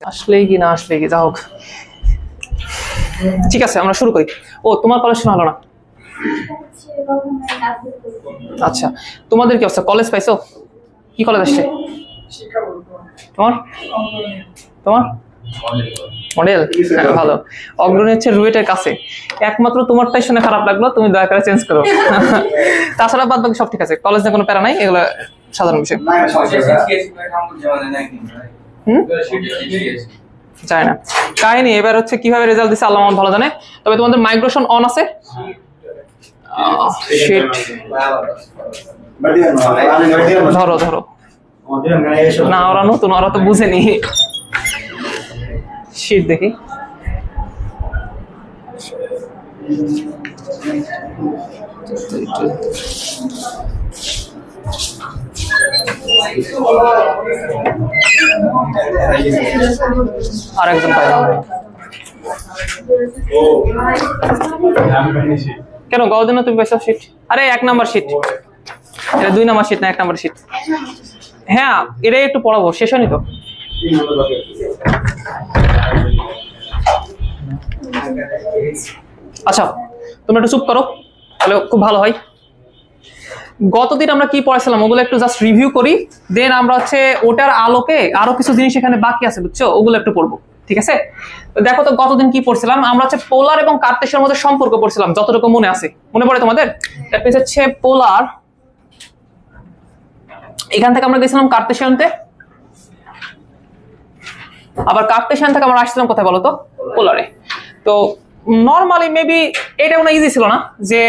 আসলেই কি না আসলেই কি, যা হোক ঠিক আছে আমরা শুরু করি। ও তোমার কলেজ শোনা হলো না? আচ্ছা তোমাদের কি অবস্থা, কলেজ পাইছো? কি কলেজ আসছে তোমার? তোমার মডেল, ভালো। অগ্রণী হচ্ছে রুয়েটের কাছে। একমাত্র তোমারটাই শুনে খারাপ লাগলো, তুমি দয়া করে চেঞ্জ করো। তাছাড়া বাদ বাকি সব ঠিক আছে, কলেজে কোনো প্যারা নাই, এগুলো সাধারণ বিষয়। জানি না কাহিনী এবার হচ্ছে কিভাবে রেজাল্ট দিচ্ছে আল্লাহ ভালো জানে। তবে তোমাদের মাইগ্রেশন অন আছে? ধরো ধরো না, ওরা নতুন, ওরা তো বুঝেনি। শীত দেখি আর একজন পাই কেন? গতদিন তুমি পাইছো শীট? আরে 1 নাম্বার শীট, এটা 2 নাম্বার শীট না, 1 নাম্বার শীট। হ্যাঁ এটাই একটু পড়াবো, শেষ হয়নি তো। আচ্ছা তুমি একটু চুপ করো তাহলে খুব ভালো হয়। গতদিন আমরা কি পড়াইছিলাম ওগুলো একটু জাস্ট রিভিউ করি, দেন আমরা হচ্ছে ওটার আলোকে আরো কিছু জিনিস এখানে বাকি আছে বুঝছো, ওগুলো একটু পড়বো, ঠিক আছে? দেখো তো গতদিন কি পড়ছিলাম আমরা, হচ্ছে পোলার এবং কার্টেসিয়ানের মধ্যে সম্পর্ক পড়ছিলাম, যতটুকু মনে আছে। মনে পড়ে তোমাদের? দ্যাট মিন্স হচ্ছে পোলার, এখান থেকে আমরা গেছিলাম কার্টেসিয়ানতে, আবার কার্টেসিয়ান থেকে আমরা আসছিলাম কোথায় বলো তো? পোলারে। তো নরমালি মেবি এটা কোনো ইজি ছিল না যে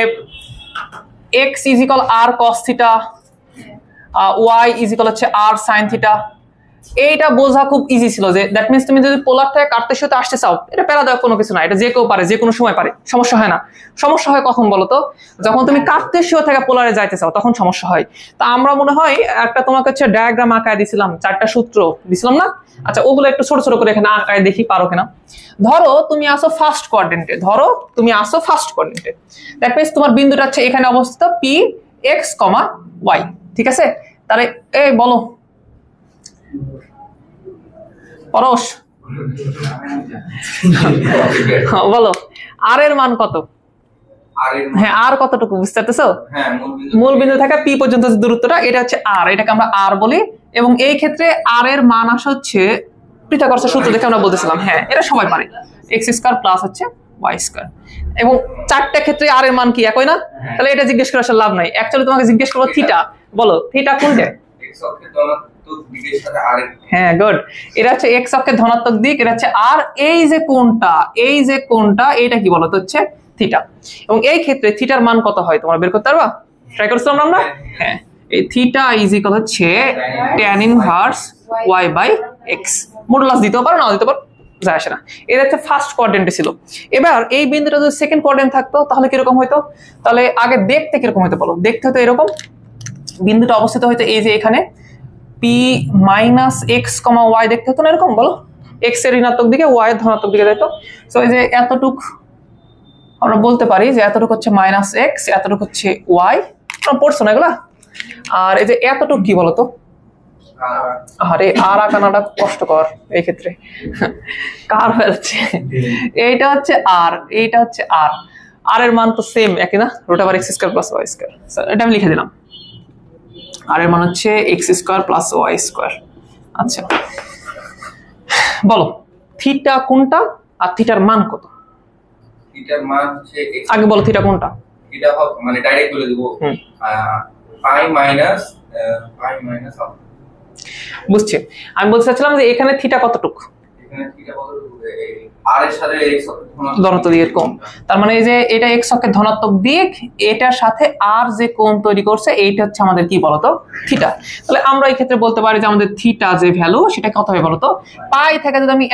x = r cos theta, y = হচ্ছে r sin থিটা, এইটা বোঝা খুব ইজি ছিল। যে দ্যাট মিন্স তুমি যদি পোলার থেকে কার্টেসিয়াতে আসতে চাও, এটা প্যারাদায়ক কোনো কিছু না, এটা যে কেউ পারে, যে কোনো সময় পারে, সমস্যা হয় না। সমস্যা হয় কখন বলো তো? যখন তুমি কার্টেসীয় থেকে পোলারে যাইতে চাও তখন সমস্যা হয়। তা আমরা মনে হয় একটা তোমাকে হচ্ছে ডায়াগ্রাম আঁকায় দিছিলাম, 4টা সূত্র দিছিলাম না? আচ্ছা ওগুলো একটু ছোট ছোট করে এখানে আঁকায় দেখি পারো কিনা। ধরো তুমি আসো ফার্স্ট কোয়াড্রেন্টে, দ্যাট মিন্স তোমার বিন্দুটা হচ্ছে এখানে অবস্থিত p x, y, ঠিক আছে? তাহলে এই বলো পরশ বলো আর এর মান কত? হ্যাঁ আর কতটুকু বুঝতে পারতেছো? মূল বিন্দু থেকে p পর্যন্ত যে দূরত্বটা, এটা হচ্ছে r, এটাকে আমরা r বলি। এবং এই ক্ষেত্রে r এর মান আসে হচ্ছে পিথাগোরাসের সূত্র দেখে আমরা বলতেছিলাম, হ্যাঁ এটা সবাই পারে, x² প্লাস হচ্ছে y²। এবং 4টা ক্ষেত্রে r এর মান কি একই না? তাহলে এটা জিজ্ঞেস করার লাভ নাই, অ্যাকচুয়ালি তোমাকে জিজ্ঞেস করবো থিটা। বলো থিটা কোনটা? হ্যাঁ গুড, এটা হচ্ছে x অক্ষের ধনাত্মক দিক, এটা হচ্ছে আর এই যে কোণটা এটা কি বলতো? হচ্ছে থিটা। এবং এই ক্ষেত্রে থিটার মান কত হয় তোমরা বের করতে পারবা? ট্রাই করছিলাম আমরা, হ্যাঁ এই থিটা = হচ্ছে tan ইনভার্স y/x। মডুলাস দিতেও পারো, নাও দিতে পারো, যায় আসে না। এটা হচ্ছে ফার্স্ট কোয়াড্রেন্টে ছিল। এবার এই বিন্দুটা যদি সেকেন্ড কোয়াড্রেন্ট থাকতো তাহলে কিরকম হইতো? তাহলে আগে দেখতে কিরকম হইতো বলো? দেখতে হতো এরকম, বিন্দুটা অবস্থিত হইতো এই যে এখানে p - x, y দেখতে হতো না এরকম, বলো x এর ঋণাত্মক দিকে, y এর ধনাত্মক দিকে যাইতো। সো এই যে এতটুক আমরা বলতে পারি যে এতটুক হচ্ছে -x, এতটুক হচ্ছে y, তোমরা পড়ছো না এগুলা? আর এই যে এতটুক কি বলতো? আরে আর আঁকানোটা কষ্টকর এই ক্ষেত্রে, কার হচ্ছে এইটা হচ্ছে r, এইটা হচ্ছে r, r এর মান তো সেম একই না, √x² + y²। এটা আমি লিখে দিলাম, আর এর মান হচ্ছে x² + y²। আচ্ছা বলো থিটা কোনটা আর থিটার মান কত? থিটার মান হচ্ছে আগে বলো থিটা কোনটা? থিটা মানে ডাইরেক্ট বলে দেব, পাই মাইনাস বুঝছি। আমি বলতে চাচ্ছিলাম যে এখানে থিটা কতটুক? এখানে থিটা কতটুকু? আর এর সাথে x ধনাত্মক দিকের কোণ, তার মানে এই যে এটা x অক্ষের ধনাত্মক দিক, এটার সাথে আর যে কোণ তৈরি করছে এইটা হচ্ছে আমাদের কি বলতো? থিটা। তাহলে আমরা এই ক্ষেত্রে বলতে পারি যে আমাদের থিটা যে ভ্যালু সেটা কত হবে বলতো? পাই থেকে যদি আমি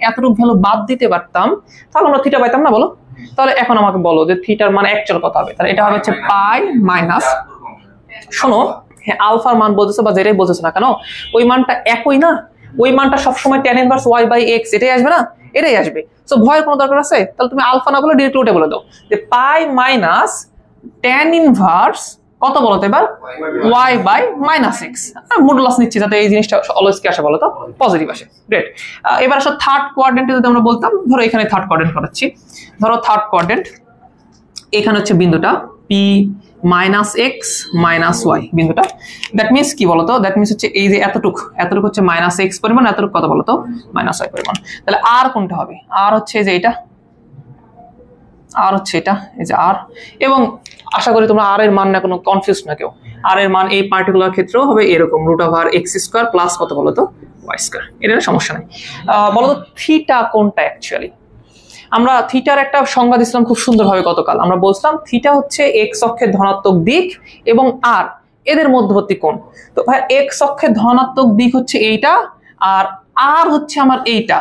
এতটুক ভ্যালু বাদ দিতে পারতাম তাহলে আমরা থিটা পাইতাম না, বলো? তাহলে এখন আমাকে বলো যে থিটার মান অ্যাকচুয়াল কত হবে? তাহলে এটা হবে হচ্ছে পাই মাইনাস, শোনো হ্যাঁ আলফার মান বলতেছো বা যেটাই বলতেছো না কেন ওই মানটা একই না, ওই মানটা সবসময় tan ইনভার্স y/x এটাই আসবে না, এটাই আসবে। সো ভয়ের কোনো দরকার আছে? তাহলে তুমি আলফা না বলে ডিরেক্টলি ওটা বলে দাও যে পাই মাইনাস tan ইনভার্স কত বলো তো এবার y বাই -x, মডুলাস নিচ্ছি যাতে এই জিনিসটা অলওয়েজ কি আসে বলো তো পজিটিভ আসে। গ্রেট। এবার আসলে থার্ড কোয়াড্রেন্টে যদি আমরা বলতাম, ধরো এখানে থার্ড কোয়াড্রেন্ট করাচ্ছি, ধরো থার্ড কোয়াড্রেন্ট এখানে হচ্ছে বিন্দুটা p -x -y বিন্দুটা, দ্যাট মিন্স কি বলতো, দ্যাট মিন্স হচ্ছে এই যে এতটুকু হচ্ছে -x পরিমাণ, এতটুকু কত বলতো -y পরিমাণ। তাহলে আর কোনটা হবে, আর হচ্ছে যে এটা, আর হচ্ছে এটা, এই যে আর, এবং আশা করি তোমরা আর এর মান না কোনো কনফিউজ না কেউ, আর এর মান এই পার্টিকুলার ক্ষেত্রেও হবে এরকম √x² প্লাস কত বলতো y², এটা সমস্যা নাই। বলতো থিটা কোনটা অ্যাকচুয়ালি, আমরা থিটার একটা সংজ্ঞা দিছিলাম খুব সুন্দরভাবে গতকাল, আমরা বলছিলাম থিটা হচ্ছে এক্স অক্ষের ধনাত্মক দিক এবং আর এদের মধ্যবর্তী কোণ। তো ভাই এক্স অক্ষের ধনাত্মক দিক হচ্ছে এইটা আর আর হচ্ছে আমার এইটা,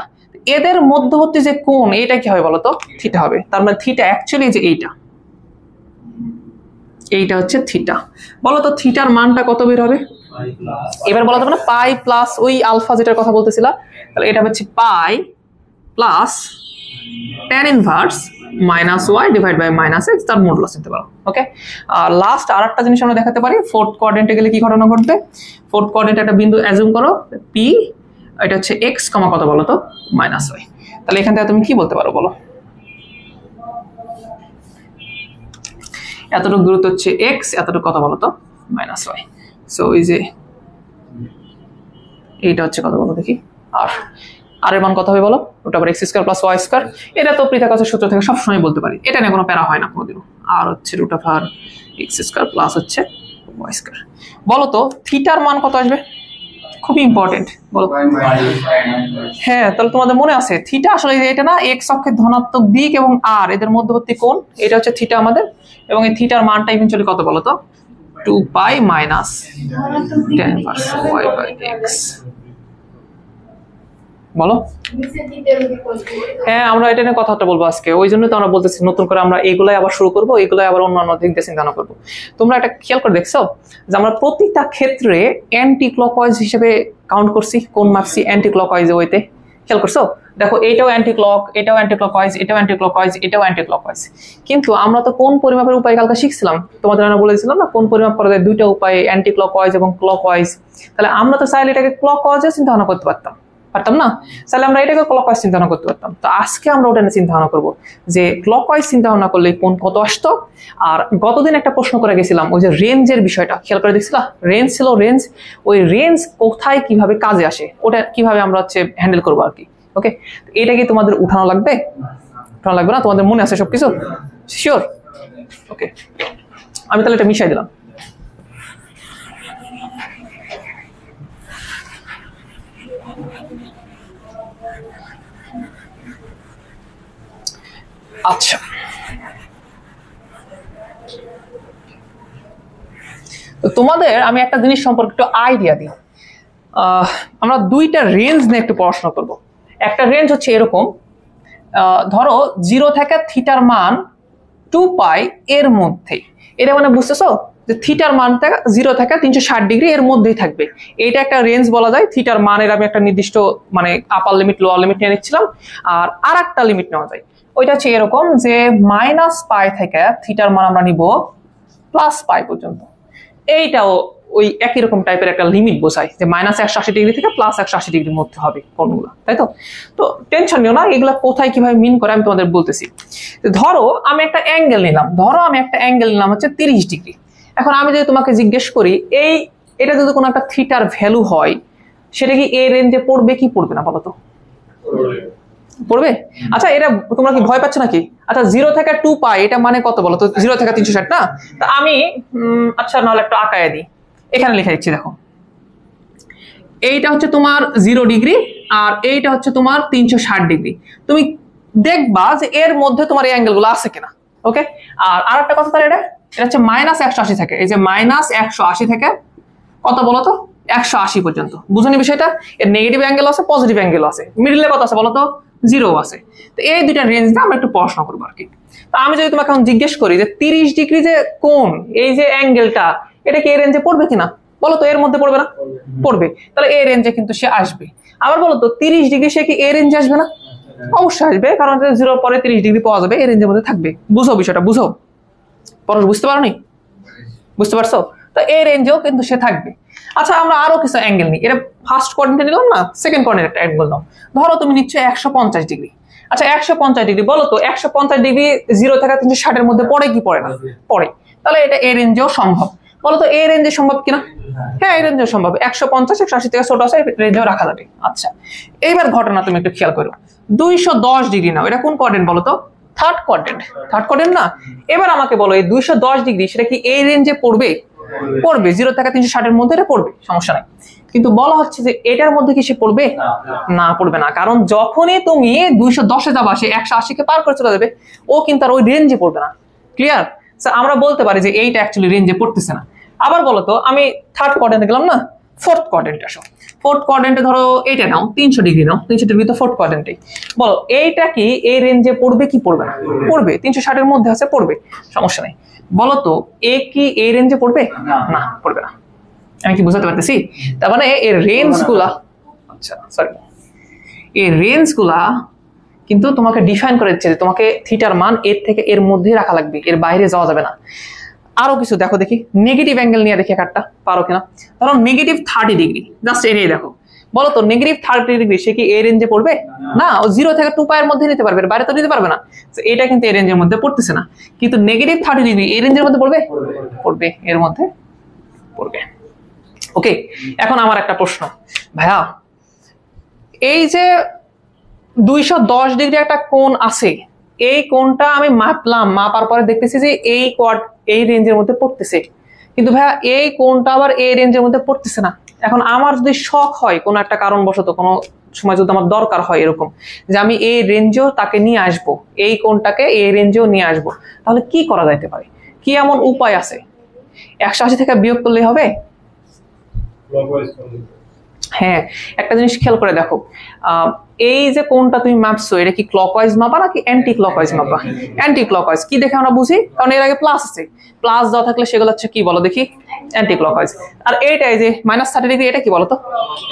এদের মধ্যবর্তী যে কোণ এটা কি হবে বলতো থিটা হবে। তার মানে থিটা অ্যাকচুয়ালি যে এইটা হচ্ছে থিটা। বলতো থিটার মানটা কত বের হবে এবার বলতো না, পাই প্লাস ওই আলফা যেটার কথা বলতেছিলা, তাহলে এটা হচ্ছে pi plus tan inverse -y divide by -x তার মডুলাস নিতে পারো। ওকে, আর লাস্ট আরেকটা জিনিস আমরা দেখাতে পারি, ফোর্থ কোয়াড্রেন্টে গেলে কি ঘটনা ঘটবে, ফোর্থ কোয়াড্রেন্টে একটা বিন্দু অ্যাজিউম করো p, এটা হচ্ছে x, কত বলো তো -y। তাহলে এখান থেকে তুমি কি বলতে পারো বলো, এতটুকু দূরত্ব হচ্ছে x, এতটুকু কত বলো তো -y। সো এই যে এইটা হচ্ছে কত বলো দেখি, আর এর মান কত হবে বলো, √x² প্লাস y²। এটা তো পৃথক সূত্র থেকে সবসময় বলতে পারি, এটা নিয়ে কোনো প্যারা হয় না কোনোদিনও। আর হচ্ছে √x² প্লাস হচ্ছে y²। বলো তো থিটার মান কত আসবে, খুবই ইম্পর্টেন্ট বলো। হ্যাঁ, তাহলে তোমাদের মনে আছে থিটা আসলে এটা না, এক্স অক্ষের ধনাত্মক দিক এবং আর এদের মধ্যবর্তী কোণ, এটা হচ্ছে থিটা আমাদের, এবং এই থিটার মানটা ইভেন্চুয়ালি কত বলো তো 2π minus tan inverse y by x। বলো। হ্যাঁ, আমরা এটা নিয়ে কথাটা বলবো আজকে, ওই জন্য তো আমরা বলতেছি নতুন করে আমরা এগুলাই আবার শুরু করবো, এগুলাই আবার অন্যান্য দিক দিয়ে চিন্তা করবো। তোমরা একটা খেয়াল করে দেখছো যে আমরা প্রতিটা ক্ষেত্রে অ্যান্টি ক্লকওয়াইজ হিসেবে কাউন্ট করছি, কোন মাপছি অ্যান্টি ক্লকওয়াইজ ওয়েতে, খেয়াল করছো? দেখো এটাও অ্যান্টি ক্লক, এটাও অ্যান্টি ক্লকওয়াইজ, এটাও অ্যান্টি ক্লকওয়াইজ, এটাও অ্যান্টি ক্লকওয়াইজ। কিন্তু আমরা তো কোন পরিমাপের উপায় কালকে শিখছিলাম, তোমাদের আমরা বলেছিলাম না কোন পরিমাপ করা যায়, দুইটা উপায়, অ্যান্টি ক্লকওয়াইজ এবং ক্লকওয়াইজ। তাহলে আমরা তো চাইলে এটাকে ক্লকওয়াইজে চিন্তা ভাবনা করতে পারতাম না, তাহলে আমরা এটাকে ক্লকওয়াইজ চিন্তা ভাবনা করতে পারতাম। তো আজকে আমরা ওটা নিয়ে চিন্তা ভাবনা করবো যে ক্লকওয়াইজ চিন্তা ভাবনা করলে কোন কত আসতো। আর গতদিন একটা প্রশ্ন করে গেছিলাম ওই যে রেঞ্জের বিষয়টা, খেয়াল করে দেখছিলাম রেঞ্জ ছিল, রেঞ্জ, ওই রেঞ্জ কোথায় কিভাবে কাজে আসে ওটা কিভাবে আমরা হচ্ছে হ্যান্ডেল করবো আর কি। ওকে, এটা কি তোমাদের উঠানো লাগবে? উঠানো লাগবে না? তোমাদের মনে আছে সবকিছু শিওর? ওকে, আমি তাহলে এটা মিশাই দিলাম। আচ্ছা, তোমাদের আমি একটা জিনিস সম্পর্কে একটু আইডিয়া দিই। আমরা দুইটা রেঞ্জ নিয়ে একটু পড়াশোনা করব। একটা রেঞ্জ হচ্ছে এরকম, ধরো 0 থেকে থিটার মান 2π এর মধ্যে, এটা মানে বুঝতেছো যে থিটার মানটা 0 থেকে 360 ডিগ্রি এর মধ্যেই থাকবে, এইটা একটা রেঞ্জ বলা যায়। থিটার মানের আমি একটা নির্দিষ্ট মানে আপার লিমিট লোয়ার লিমিট নিয়ে নিচ্ছিলাম, আর একটা লিমিট নেওয়া যায়, ওইটা হচ্ছে এরকম যে -π থেকে থিটার মান আমরা নিব +π পর্যন্ত। এইটাও ওই একই রকম টাইপের একটা লিমিট বোঝায় যে -180 ডিগ্রি থেকে +180 ডিগ্রির মধ্যে হবে কোনগুলো, তাই তো? তো টেনশন নিও না, এগুলো কোথায় কিভাবে মিন করে আমি তোমাদের বলতেছি। ধরো আমি একটা অ্যাঙ্গেল নিলাম, হচ্ছে 30 ডিগ্রি। এখন আমি যদি তোমাকে জিজ্ঞেস করি এটা যদি কোনো একটা থিটার ভ্যালু হয়, সেটা কি এই রেঞ্জে পড়বে কি পড়বে না বলো তো? পড়বে। আচ্ছা, এটা তোমরা কি ভয় পাচ্ছ নাকি? আচ্ছা, 0 থেকে 2π এটা মানে কত বলো তো? 0 থেকে 360 না? তা আমি আচ্ছা নাহলে একটু আঁকায় দিই, এখানে লিখে দিচ্ছি। দেখো এইটা হচ্ছে তোমার 0 ডিগ্রি আর এইটা হচ্ছে তোমার 360 ডিগ্রি। তুমি দেখবা যে এর মধ্যে তোমার এই অ্যাঙ্গেল গুলো আছে কিনা। ওকে, আর আরেকটা কথা, তাহলে এটা হচ্ছে -180 থেকে, এই যে -180 থেকে কত বলো তো 180 পর্যন্ত। বুঝুনি বিষয়টা? এর নেগেটিভ অ্যাঙ্গেল আছে, পজিটিভ অ্যাঙ্গেল আছে, মিডলে কত আছে বলো তো 0 আছে। তো এই দুইটা রেঞ্জটা আমরা একটু পড়াশোনা করবো আর কি। তো আমি যদি তোমাকে এখন জিজ্ঞেস করি যে 30 ডিগ্রি যে কোণ, এই যে অ্যাঙ্গেলটা, এটা কি এই রেঞ্জে পড়বে কিনা বলো তো? এর মধ্যে পড়বে না? পড়বে। তাহলে এই রেঞ্জে কিন্তু সে আসবে। আবার বলো তো 30 ডিগ্রি সে কি এই রেঞ্জে আসবে না? অবশ্যই আসবে, কারণ 0 পরে 30 ডিগ্রি পাওয়া যাবে, এই রেঞ্জের মধ্যে থাকবে। বুঝো বিষয়টা, বুঝো। পরে বুঝতে পারো নি? বুঝতে পারছো? তো এই রেঞ্জেও কিন্তু সে থাকবে। আচ্ছা আমরা আরো কিছু অ্যাঙ্গেল নিই, এটা ফার্স্ট কোঅর্ডিনেটে নিলাম না, সেকেন্ড কোঅর্ডিনেটে অ্যাঙ্গেল নাও। ধরো তুমি নিচ্ছ 150 ডিগ্রি। আচ্ছা 150 ডিগ্রি, বলো তো 150 ডিগ্রি 0 থেকে 360 এর মধ্যে পড়ে কি পড়ে না? পড়ে। তাহলে এটা এই রেঞ্জেও সম্ভব। বলো তো এই রেঞ্জে সম্ভব কিনা? হ্যাঁ এই রেঞ্জেও সম্ভব। 150 180 থেকে ছোট আছে, রেঞ্জেও রাখা যাবে। আচ্ছা এইবার ঘটনা তুমি একটু খেয়াল করো, 210 ডিগ্রি নাও, এটা কোন কোঅর্ডিনেট বলো তো? Third coordinate. থার্ড কোঅর্ডিনেট না? এবার আমাকে বলো এই 210 ডিগ্রি সেটা কি এই রেঞ্জে পড়বে? পড়বে। 0 থেকে 360 এর মধ্যে এটা পড়বে, সমস্যা নাই। কিন্তু বলা হচ্ছে যে এটার মধ্যে কি সে পড়বে? না, পড়বে না। কারণ যখনই তুমি 210 এ যাবা সে 180 কে পার করে চলে যাবে, ও কিন্তু আর ওই রেঞ্জে পড়বে না। ক্লিয়ার? আমরা বলতে পারি যে এইটা অ্যাকচুয়ালি রেঞ্জে পড়তেছে না। আবার বলো তো আমি থার্ড কোঅর্ডিনেটে গেলাম না, ফোর্থ কোঅর্ডিনেটে আসো। ফোর্থ কোঅর্ডিনেটে ধরো এইটা নাও, 300 ডিগ্রি নাও, 300 ডিগ্রি তো ফোর্থ কোঅর্ডিনেটে। বলো এইটা কি এই রেঞ্জে পড়বে কি পড়বে না? পড়বে। 360 এর মধ্যে আছে, পড়বে, সমস্যা নেই। বলো তো এ কি এই রেঞ্জে পড়বে? না, পড়বে না। আমি কি বুঝাতে পারতেছি? তার মানে এর রেঞ্জ গুলা, আচ্ছা সরি, এই রেঞ্জ গুলা কিন্তু তোমাকে ডিফাইন করে দিচ্ছে যে তোমাকে থিটার মান এর থেকে এর মধ্যে রাখা লাগবে, এর বাইরে যাওয়া যাবে না। আরো কিছু দেখো দেখি, নেগেটিভ অ্যাঙ্গেল নিয়ে দেখি একটা পারো কিনা। ধরো নেগেটিভ 30 ডিগ্রি, জাস্ট এরিয়া দেখো। বলো তো নেগেটিভ 30 ডিগ্রি সে কি এই রেঞ্জে পড়বে? না, ও 0 থেকে 2π এর মধ্যে নিতে পারবে, এর বাইরে তো নিতে পারবে না। এটা কিন্তু এই রেঞ্জের মধ্যে পড়তেছে না। কিন্তু নেগেটিভ 30 ডিগ্রি এই রেঞ্জের মধ্যে পড়বে? পড়বে, এর মধ্যে পড়বে। ওকে, এখন আমার একটা প্রশ্ন, ভাইয়া এই যে 210 ডিগ্রি একটা কোণ আছে, এই কোণটা আমি মাপলাম, মাপার পরে দেখতেছি যে এই রেঞ্জের মধ্যে পড়তেছে, কিন্তু ভাইয়া এই কোণটা আবার এই রেঞ্জের মধ্যে পড়তেছে না। এখন আমার যদি শখ হয় কোনো একটা কারণবশত, কোনো সময় যদি আমার দরকার হয় এরকম যে আমি এই রেঞ্জেও তাকে নিয়ে আসবো, এই কোণটাকে এই রেঞ্জেও নিয়ে আসবো, তাহলে কি করা যাইতে পারে? কি এমন উপায় আছে? 180 থেকে বিয়োগ করলেই হবে? হ্যাঁ, একটা জিনিস খেয়াল করে দেখো, এই যে কোনটা তুমি মাপছো এটা কি ক্লকওয়াইজ মাপা নাকি অ্যান্টি ক্লকওয়াইজ মাপা? Anti clockwise. কি দেখে আমরা বুঝি? কারণ এর আগে প্লাস আছে, প্লাস দেওয়া থাকলে সেগুলো হচ্ছে কি বলো দেখি? Anti clockwise. আর এইটাই যে -30 ডিগ্রি, এটা কি বলতো?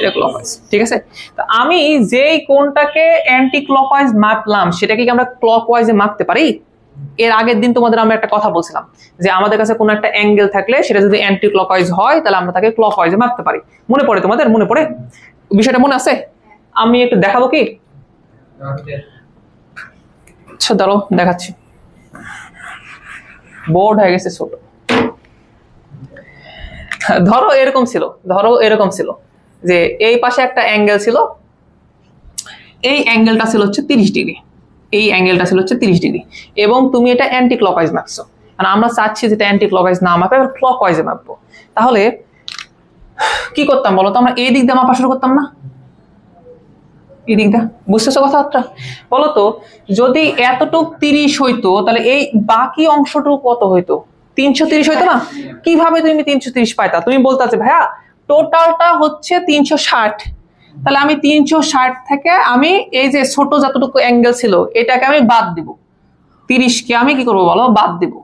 এটা ক্লকওয়াইজ। ঠিক আছে, তো আমি যেই কোনটাকে অ্যান্টি ক্লকওয়াইজ মাপলাম সেটাকে কি আমরা ক্লকওয়াইজে মাপতে পারি? এর আগের দিন তোমাদের আমরা একটা কথা বলছিলাম যে আমাদের কাছে কোনো একটা অ্যাঙ্গেল থাকলে সেটা যদি অ্যান্টি ক্লকওয়াইজ হয় তাহলে আমরা তাকে ক্লকওয়াইজে মাপতে পারি। মনে পড়ে তোমাদের? মনে পড়ে? বিষয়টা মনে আছে? আমি একটু দেখাবো কি? আচ্ছা দাঁড়াও দেখাচ্ছি, বোর্ড হয়ে গেছে ছোট। ধরো এরকম ছিল যে এই পাশে একটা অ্যাঙ্গেল ছিল, এই অ্যাঙ্গেলটা ছিল হচ্ছে 30 ডিগ্রি, এই অ্যাঙ্গেলটা ছিল হচ্ছে 30 ডিগ্রি, এবং তুমি এটা অ্যান্টি ক্লকওয়াইজ মাপছো। মানে আমরা চাচ্ছি যেটা অ্যান্টি ক্লকওয়াইজ না মাপে এবার ক্লকওয়াইজে মাপবো। তাহলে কি করতাম বলো তো? আমরা এই দিক দিয়ে মাপা শুরু করতাম না, এই দিকটা। বুঝতেছো কথাটা? বলো তো যদি এতটুক 30 হইতো তাহলে এই বাকি অংশটুকু কত হইতো? 330 হইতো না? কিভাবে তুমি 330 পাইতা? তুমি বলতে আছে ভাইয়া টোটালটা হচ্ছে 360, তাহলে আমি 360 থেকে আমি এই যে ছোট যতটুকু অ্যাঙ্গেল ছিল এটাকে আমি বাদ দিব, 30 কে আমি কি করবো বলো? বাদ দিব।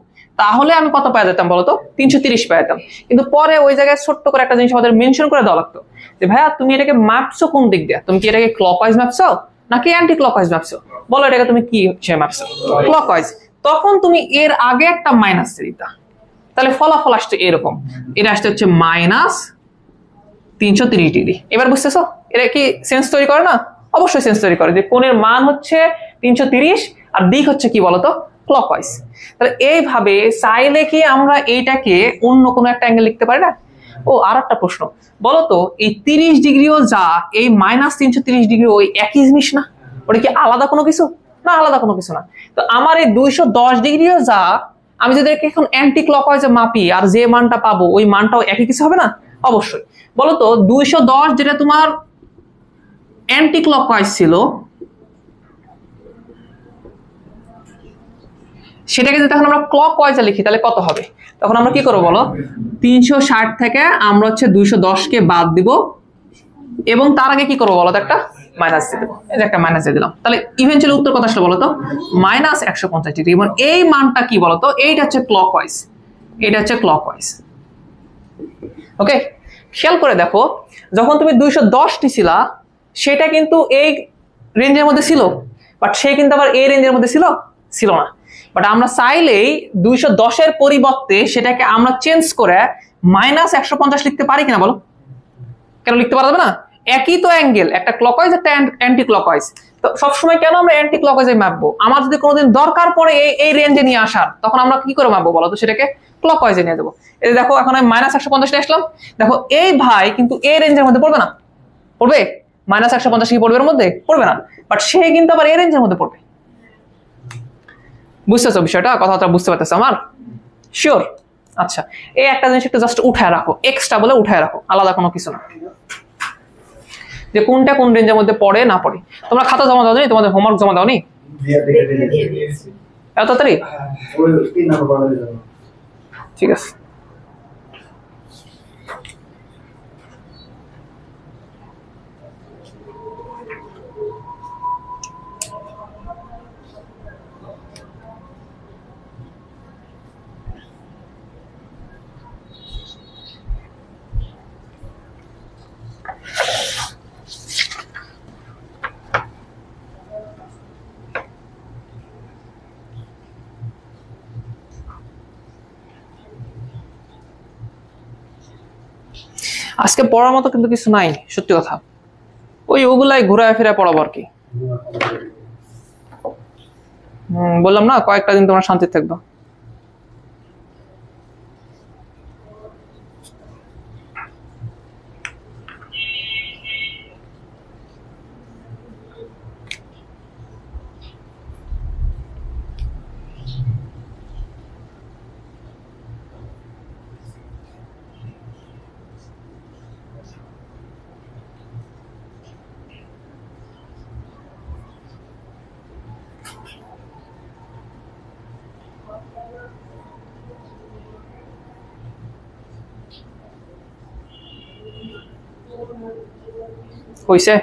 তাহলে আমি কত পাই যেতাম বলতো? 330 পাই যেতাম। কিন্তু পরে ওই জায়গায় ছোট্ট করে একটা জিনিস আমাদের মেনশন করে দেওয়া লাগতো যে ভাইয়া তুমি এটাকে মাপছো কোন দিক দিয়ে? তুমি কি এটাকে ক্লকওয়াইজ মাপছো নাকি অ্যান্টি ক্লকওয়াইজ মাপছো? বলো এটাকে তুমি কি মাপছো? ক্লকওয়াইজ। তখন তুমি এর আগে একটা মাইনাস দিতা, তাহলে ফলাফল আসছে এরকম, এটা আসতে হচ্ছে -330 ডিগ্রি। এবার বুঝতেছো এটা কি সেন্স তৈরি করে না? অবশ্যই সেন্স তৈরি করে যে কোণের মান হচ্ছে 330 আর দিক হচ্ছে কি বলতো? ক্লকওয়াইজ। তাহলে এইভাবে চাইলে কি আমরা এইটাকে অন্য কোনো একটা অ্যাঙ্গেল লিখতে পারি না? ও আর একটা প্রশ্ন, বলতো এই 30 ডিগ্রিও যা এই -330 ডিগ্রি ওই একই জিনিস না? ওটা কি আলাদা কোনো কিছু না? আলাদা কোনো কিছু না। তো আমার এই 210 ডিগ্রিও যা, আমি যদি এখন অ্যান্টি ক্লকওয়াইজে মাপি আর যে মানটা পাবো ওই মানটাও একই কিছু হবে না? অবশ্যই। বলতো 210 যেটা তোমার অ্যান্টি ক্লকওয়াইজ ছিল সেটাকে যদি তখন আমরা ক্লকওয়াইজে লিখি তাহলে কত হবে? তখন আমরা কি করবো বলো? 360 থেকে আমরা হচ্ছে 210 কে বাদ দিব এবং তার আগে কি করবো বলো? একটা মাইনাস দিয়ে দেবো। এই যে একটা মাইনাস দিয়ে দিলাম, তাহলে ইভেন্চুয়ালি উত্তর কত আসলে বলতো? -150 ডিগ্রি। এবং এই মানটা কি বলতো? এইটা হচ্ছে ক্লকওয়াইজ, এটা হচ্ছে ক্লকওয়াইজ। ওকে, খেয়াল করে দেখো যখন তুমি 210টি ছিলা সেটা কিন্তু এই রেঞ্জের মধ্যে ছিল, বাট সে কিন্তু আবার এই রেঞ্জের মধ্যে ছিল ছিল না। বাট আমরা চাইলেই 210 এর পরিবর্তে সেটাকে আমরা চেঞ্জ করে -150 লিখতে পারি কিনা বলো? কেন লিখতে পারা যাবে না? একই তো অ্যাঙ্গেল, একটা ক্লকওয়াইজ একটা অ্যান্টি ক্লকওয়াইজ। তো সবসময় কেন আমরা অ্যান্টি ক্লকওয়াইজে মাপবো? আমার যদি কোনোদিন দরকার পড়ে এই রেঞ্জে নিয়ে আসার, তখন আমরা কি করে মাপবো বলো তো? সেটাকে ক্লকওয়াইজে নিয়ে যাবো। এই দেখো এখন আমি -150 আসলাম, দেখো এই ভাই কিন্তু এই রেঞ্জের মধ্যে পড়বে না, পড়বে? -150 কি পড়বে এর মধ্যে? পড়বে না। বাট সে কিন্তু আবার এই রেঞ্জের মধ্যে পড়বে। বুঝতেছো বিষয়টা? কথাটা বুঝতে পারতেছো আমার? শিওর? আচ্ছা, এই একটা জিনিস একটু জাস্ট উঠায় রাখো, এক্সট্রা বলে উঠায় রাখো, আলাদা কোনো কিছু না, যে কোনটা কোন রেঞ্জের মধ্যে পড়ে না পড়ে। তোমরা খাতা জমা দাওনি? তোমাদের হোমওয়ার্ক জমা দাওনি? এত তাড়াতাড়ি? ঠিক আছে। আজকে পড়ার মতো কিন্তু কিছু নাই, সত্যি কথা। ওগুলাই ঘুরায় ফিরে পড়াবো আর কি। বললাম না, কয়েকটা দিন তোমরা শান্তি থাকবে। হইছে?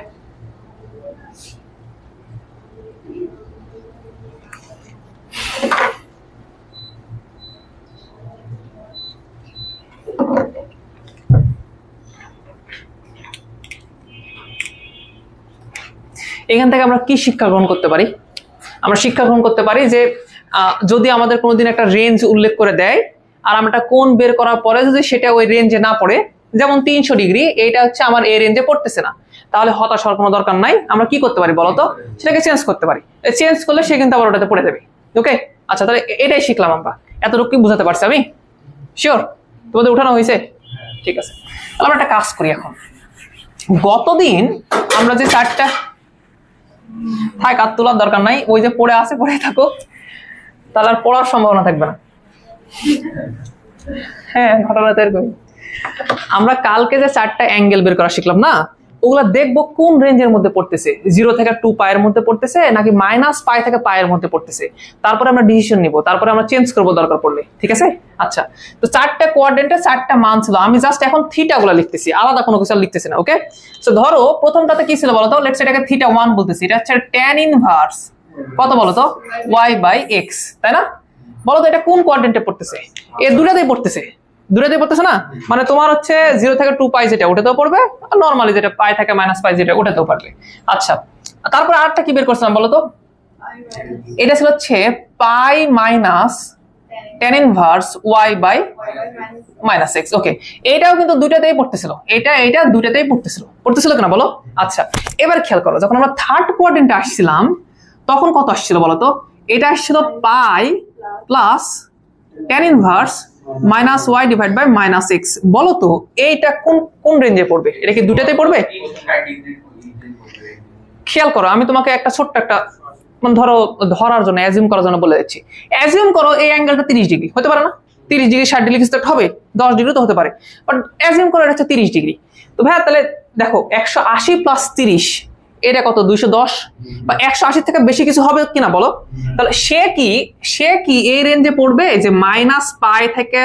এখান থেকে আমরা কি শিক্ষা গ্রহণ করতে পারি? আমরা শিক্ষা গ্রহণ করতে পারি যে যদি আমাদের কোনোদিন একটা রেঞ্জ উল্লেখ করে দেয় আর আমরা একটা কোণ বের করার পরে যদি সেটা ওই রেঞ্জে না পড়ে, যেমন 300 ডিগ্রি, এইটা হচ্ছে আমার এই রেঞ্জে পড়তেছে না, তাহলে হতাশ হওয়ার কোনো দরকার নাই। আমরা কি করতে পারি বলতো? সেটাকে চেঞ্জ করতে পারি। চেঞ্জ করলে সে কিন্তু আবার ওটাতে পড়ে যাবে। ওকে, আচ্ছা, তাহলে এটাই শিখলাম আমরা। এতটুকু কি বুঝাতে পারছি আমি? শিওর? তোমাদের উঠানো হয়েছে? ঠিক আছে, আমরা একটা কাজ করি এখন। গতদিন আমরা যে চারটা, থাক আর তোলার দরকার নাই, ওই যে পড়ে আছে পড়ে থাকো, তাহলে আর পড়ার সম্ভাবনা থাকবে না। হ্যাঁ, ঘটনা তো এরকম। আমরা কালকে যে চারটা অ্যাঙ্গেল বের করা শিখলাম না, ওগুলা দেখবো কোন রেঞ্জের মধ্যে পড়তেছে, 0 থেকে 2 পায়ের মধ্যে পড়তেছে নাকি -π থেকে পায়ের মধ্যে পড়তেছে। তারপরে আমরা ডিসিশন নিব, তারপরে আমরা চেঞ্জ করবো দরকার পড়লে। ঠিক আছে? আচ্ছা, তো চারটা কোয়াড্রেন্টে চারটা মান ছিল, আমি জাস্ট এখন থিটা গুলা লিখতেছি, আলাদা কোনো কিছু লিখতেছি না। ওকে, তো ধরো প্রথমটাতে কি ছিল বলতো? লেটস এটাকে θ1 বলতেছি। এটা হচ্ছে tan ইনভার্স কত বলতো? y/x, তাই না? বলতো এটা কোন কোয়াড্রেন্টে পড়তেছে? এই দুটাতেই পড়তেছে। দুটাতেই পড়তেছে না? মানে তোমার হচ্ছে 0 থেকে 2 পাই যেটা ওটাতেও পড়বে, আর নরমালি যেটা পাই থেকে -π যেটা ওটাতেও পারবে। আচ্ছা, তারপর আরেকটা কি বের করছিলাম বলতো? এটা ছিল হচ্ছে π - tan ইনভার্স y/-x। ওকে, এটাও কিন্তু দুটাতেই পড়তেছিল, এটা দুটাতেই পড়তেছিল কিনা বলো? আচ্ছা, এবার খেয়াল করো, যখন আমরা থার্ড কোয়াড্রেন্টে আসছিলাম তখন কত আসছিল বলতো? এটা আসছিল π প্লাস tan ইনভার্স -y/-x। বলো তো এইটা কোন রেঞ্জে পড়বে? এটা কি দুটাতেই পড়বে? খেয়াল করো, আমি তোমাকে একটা ছোট্ট একটা ধরো ধরার জন্য, অ্যাজিউম করার জন্য বলে দিচ্ছি। অ্যাজিউম করো এই অ্যাঙ্গেলটা 30 ডিগ্রি হতে পারে না? 30 ডিগ্রি 60 ডিগ্রি কিছু হবে, 10 ডিগ্রি তো হতে পারে, বাট অ্যাজিউম করো এটা হচ্ছে 30 ডিগ্রি। তো ভাইয়া তাহলে দেখো 180 + 30 এটা কত? 210, বা 180 থেকে বেশি কিছু হবে কিনা বলো? তাহলে সে কি এই রেঞ্জে পড়বে যে -π থেকে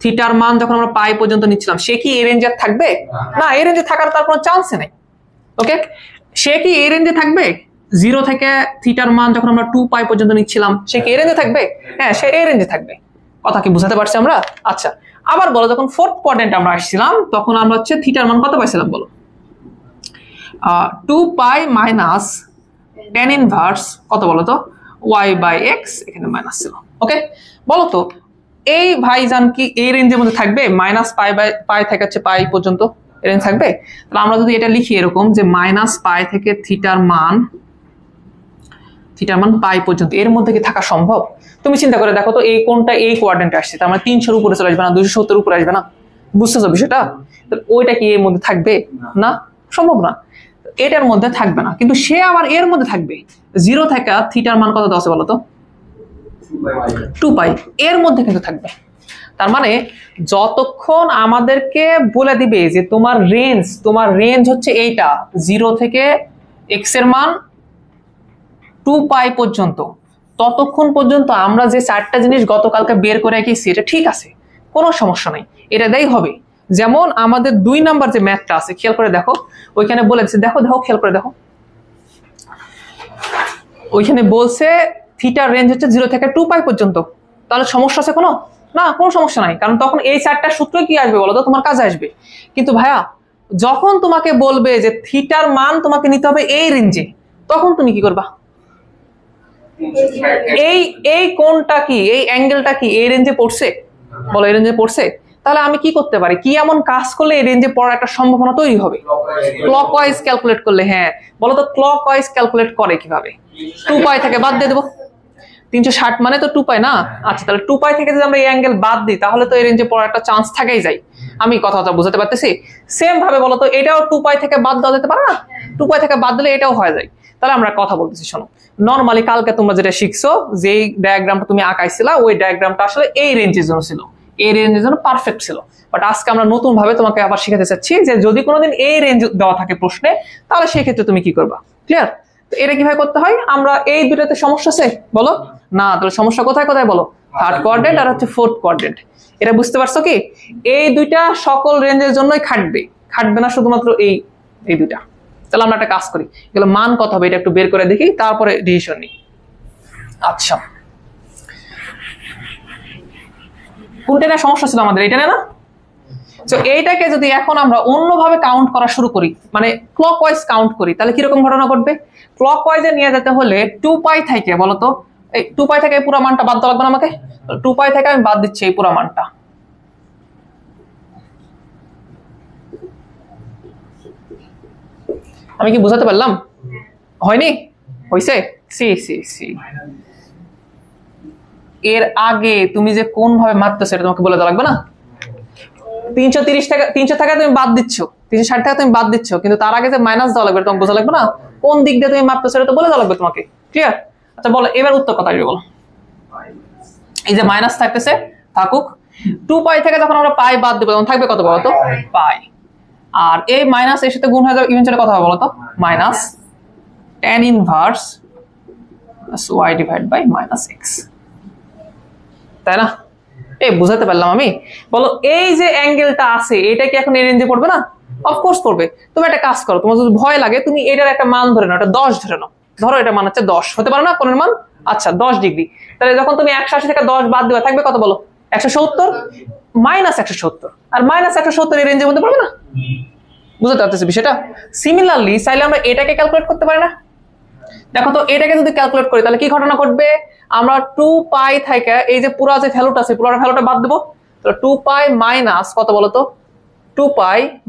থিটার মান যখন আমরা পাই পর্যন্ত নিচ্ছিলাম, সে কি এই রেঞ্জে থাকবে? না, এই রেঞ্জে থাকার তার কোনো চান্সই নেই। ওকে, সে কি এই রেঞ্জে থাকবে? 0 থেকে থিটার মান যখন আমরা 2π পর্যন্ত নিচ্ছিলাম, সে কি এই রেঞ্জে থাকবে? হ্যাঁ, সে এই রেঞ্জে থাকবে। কথা কি বুঝাতে পারছি আমরা? আচ্ছা, আবার বলো, যখন ফোর্থ কোয়াড্রেন্টে আমরা আসছিলাম তখন আমরা হচ্ছে থিটার মান কত পাইছিলাম বলো? 2π - tan ইনভার্স কত বলো তো? y/x, এখানে মাইনাস ছিল। ওকে, বলো তো এই ভাইজান কি এই রেঞ্জের মধ্যে থাকবে? -π থেকে হচ্ছে পাই পর্যন্ত রেঞ্জ থাকবে। তাহলে আমরা যদি এটা লিখি এরকম যে -π থেকে থিটার মান পাই পর্যন্ত, এর মধ্যে কি থাকা সম্ভব? তুমি চিন্তা করে দেখো তো, এই কোণটা এই কোয়াড্রেন্টে আসছে, তার মানে 300 উপরে চলে আসবে না, 270 উপরে আসবে না? বুঝতেছো বিষয়টা? ওইটা কি এর মধ্যে থাকবে? না, সম্ভব না, এটার মধ্যে থাকবে না। কিন্তু সে আবার এর মধ্যে থাকবে। 0 থেকে থিটার মান কত দেওয়া আছে বলো তো? 2π, এর মধ্যে কিন্তু থাকবে। তার মানে যতক্ষণ আমাদেরকে বলে দিবে যে তোমার রেঞ্জ হচ্ছে এইটা, 0 থেকে x এর মান 2π পর্যন্ত, ততক্ষণ পর্যন্ত আমরা যে 4টা জিনিস গতকালকে বের করে রেখেছি এটা ঠিক আছে, কোনো সমস্যা নাই, এটা দেই হবে। যেমন আমাদের 2 নাম্বার যে ম্যাথটা আছে, খেয়াল করে দেখো, ওইখানে বলে দিচ্ছে, দেখো খেয়াল করে দেখো, ওইখানে বলছে থিটার রেঞ্জ হচ্ছে 0 থেকে 2π পর্যন্ত। তাহলে সমস্যা আছে কোনো? না, কোনো সমস্যা নাই, কারণ তখন এই 4টা সূত্র কি আসবে বলো তো? তোমার কাজে আসবে। কিন্তু ভাইয়া যখন তোমাকে বলবে যে থিটার মান তোমাকে নিতে হবে এই রেঞ্জে, তখন তুমি কি করবা? এই কোণটা কি, এই অ্যাঙ্গেলটা কি এই রেঞ্জে পড়ছে? বলো, এই রেঞ্জে পড়ছে। তাহলে আমি কি করতে পারি? কি এমন কাজ করলে এই রেঞ্জে পড়ার একটা সম্ভাবনা তৈরি হবে? ক্লকওয়াইজ ক্যালকুলেট করলে। হ্যাঁ, বলো তো ক্লকওয়াইজ ক্যালকুলেট করে কিভাবে? 2π থেকে বাদ দিয়ে দেবো। 360 মানে তো 2π না? আচ্ছা, তাহলে 2π থেকে যদি আমরা এই অ্যাঙ্গেল বাদ দিই, তাহলে তো এই রেঞ্জে পড়ার একটা চান্স থাকেই যায়। আমি কথাটা বুঝাতে পারতেছি? সেম ভাবে বলো তো, এটাও 2π থেকে বাদ দেওয়া যেতে পারে না? 2π থেকে বাদ দিলে এটাও হয়ে যায়। তাহলে আমরা কথা বলতেছি, শোনো, নরমালি কালকে তোমরা যেটা শিখছো, যেই ডায়াগ্রামটা তুমি আঁকাইছিলা, ওই ডায়াগ্রামটা আসলে এই রেঞ্জের জন্য ছিল, এই রেঞ্জের জন্য পারফেক্ট ছিল। বাট আজকে আমরা নতুন ভাবে তোমাকে আবার শিখাতে চাচ্ছি যে যদি কোনোদিন এই রেঞ্জ দেওয়া থাকে প্রশ্নে, তাহলে সেই ক্ষেত্রে তুমি কি করবা। ক্লিয়ার? তো এটা কিভাবে করতে হয়? আমরা এই দুটাতে সমস্যা আছে বলো না? তাহলে সমস্যা কোথায় কোথায় বলো? থার্ড কোয়াড্রেন্ট আর হচ্ছে ফোর্থ কোয়াড্রেন্ট। এটা বুঝতে পারছো কি? এই দুইটা সকল রেঞ্জের জন্যই খাটবে না শুধুমাত্র এই দুইটা। তাহলে আমরা একটা কাজ করি, এগুলো মান কত হবে এটা একটু বের করে দেখি, তারপরে ডিসিশন নিই। আচ্ছা, কোনটা না সমস্যা ছিল আমাদের? এটা না? তো এইটাকে যদি এখন আমরা অন্যভাবে কাউন্ট করা শুরু করি, মানে ক্লকওয়াইজ কাউন্ট করি, তাহলে কিরকম ঘটনা ঘটবে? ক্লকওয়াইজে নিয়ে যেতে হলে 2π থেকে, বলতো এই 2π থেকে পুরো মানটা বাদ দেওয়া লাগবে না আমাকে? 2π থেকে আমি বাদ দিচ্ছি এই পুরো মানটা। আমি কি বুঝাতে পারলাম? হয়নি? হইছে? সি এর আগে তুমি যে কোন ভাবে মারতেছো সেটা তোমাকে বলে দেওয়া লাগবে না? 330 টাকা 300 টাকা তুমি বাদ দিচ্ছ, 360 টাকা তুমি বাদ দিচ্ছ, কিন্তু তার আগে যে মাইনাস দেওয়া লাগবে তোমাকে বোঝা লাগবে না? কোন দিক দিয়ে তুমি মারতেছো সেটা তো বলে দেওয়া লাগবে তোমাকে। ক্লিয়ার? আচ্ছা বলো, এবার উত্তর কথা আসবে বলো। এই যে মাইনাস থাকতেছে, থাকুক। 2π থেকে যখন আমরা পাই বাদ দেবো তখন থাকবে কত বলো তো? পাই। আর এই মাইনাস এর সাথে গুণ হয়ে যাবে, ইভেনচুয়ালি কত হবে বলো তো? Minus tan inverse y divide by -x। তাই না? এই বুঝাতে পারলাম আমি? বলো, এই যে অ্যাঙ্গেলটা আছে এটা কি এখন এই রেঞ্জে পড়বে না? অফকোর্স পড়বে। তুমি একটা কাজ করো, তোমার যদি ভয় লাগে তুমি এটার একটা মান ধরে নাও, এটা 10 ধরে নাও। ধরো এটা মান হচ্ছে 10, হতে পারে না কোণের মান? আচ্ছা 10 ডিগ্রি। তাহলে যখন তুমি 180 থেকে 10 বাদ দিবা থাকবে কত বলো? 170 -170। আর -170 এই রেঞ্জের মধ্যে পড়বে না? বুঝতে পারতেছি বিষয়টা? সিমিলারলি চাইলে আমরা এটাকে ক্যালকুলেট করতে পারি না? দেখো তো, এটাকে যদি ক্যালকুলেট করি তাহলে কি ঘটনা ঘটবে? আমরা 2π থেকে এই যে পুরো যে ভ্যালুটা আছে, পুরো ভ্যালুটা বাদ দেবো। তাহলে 2π মাইনাস কত বলো তো? 2π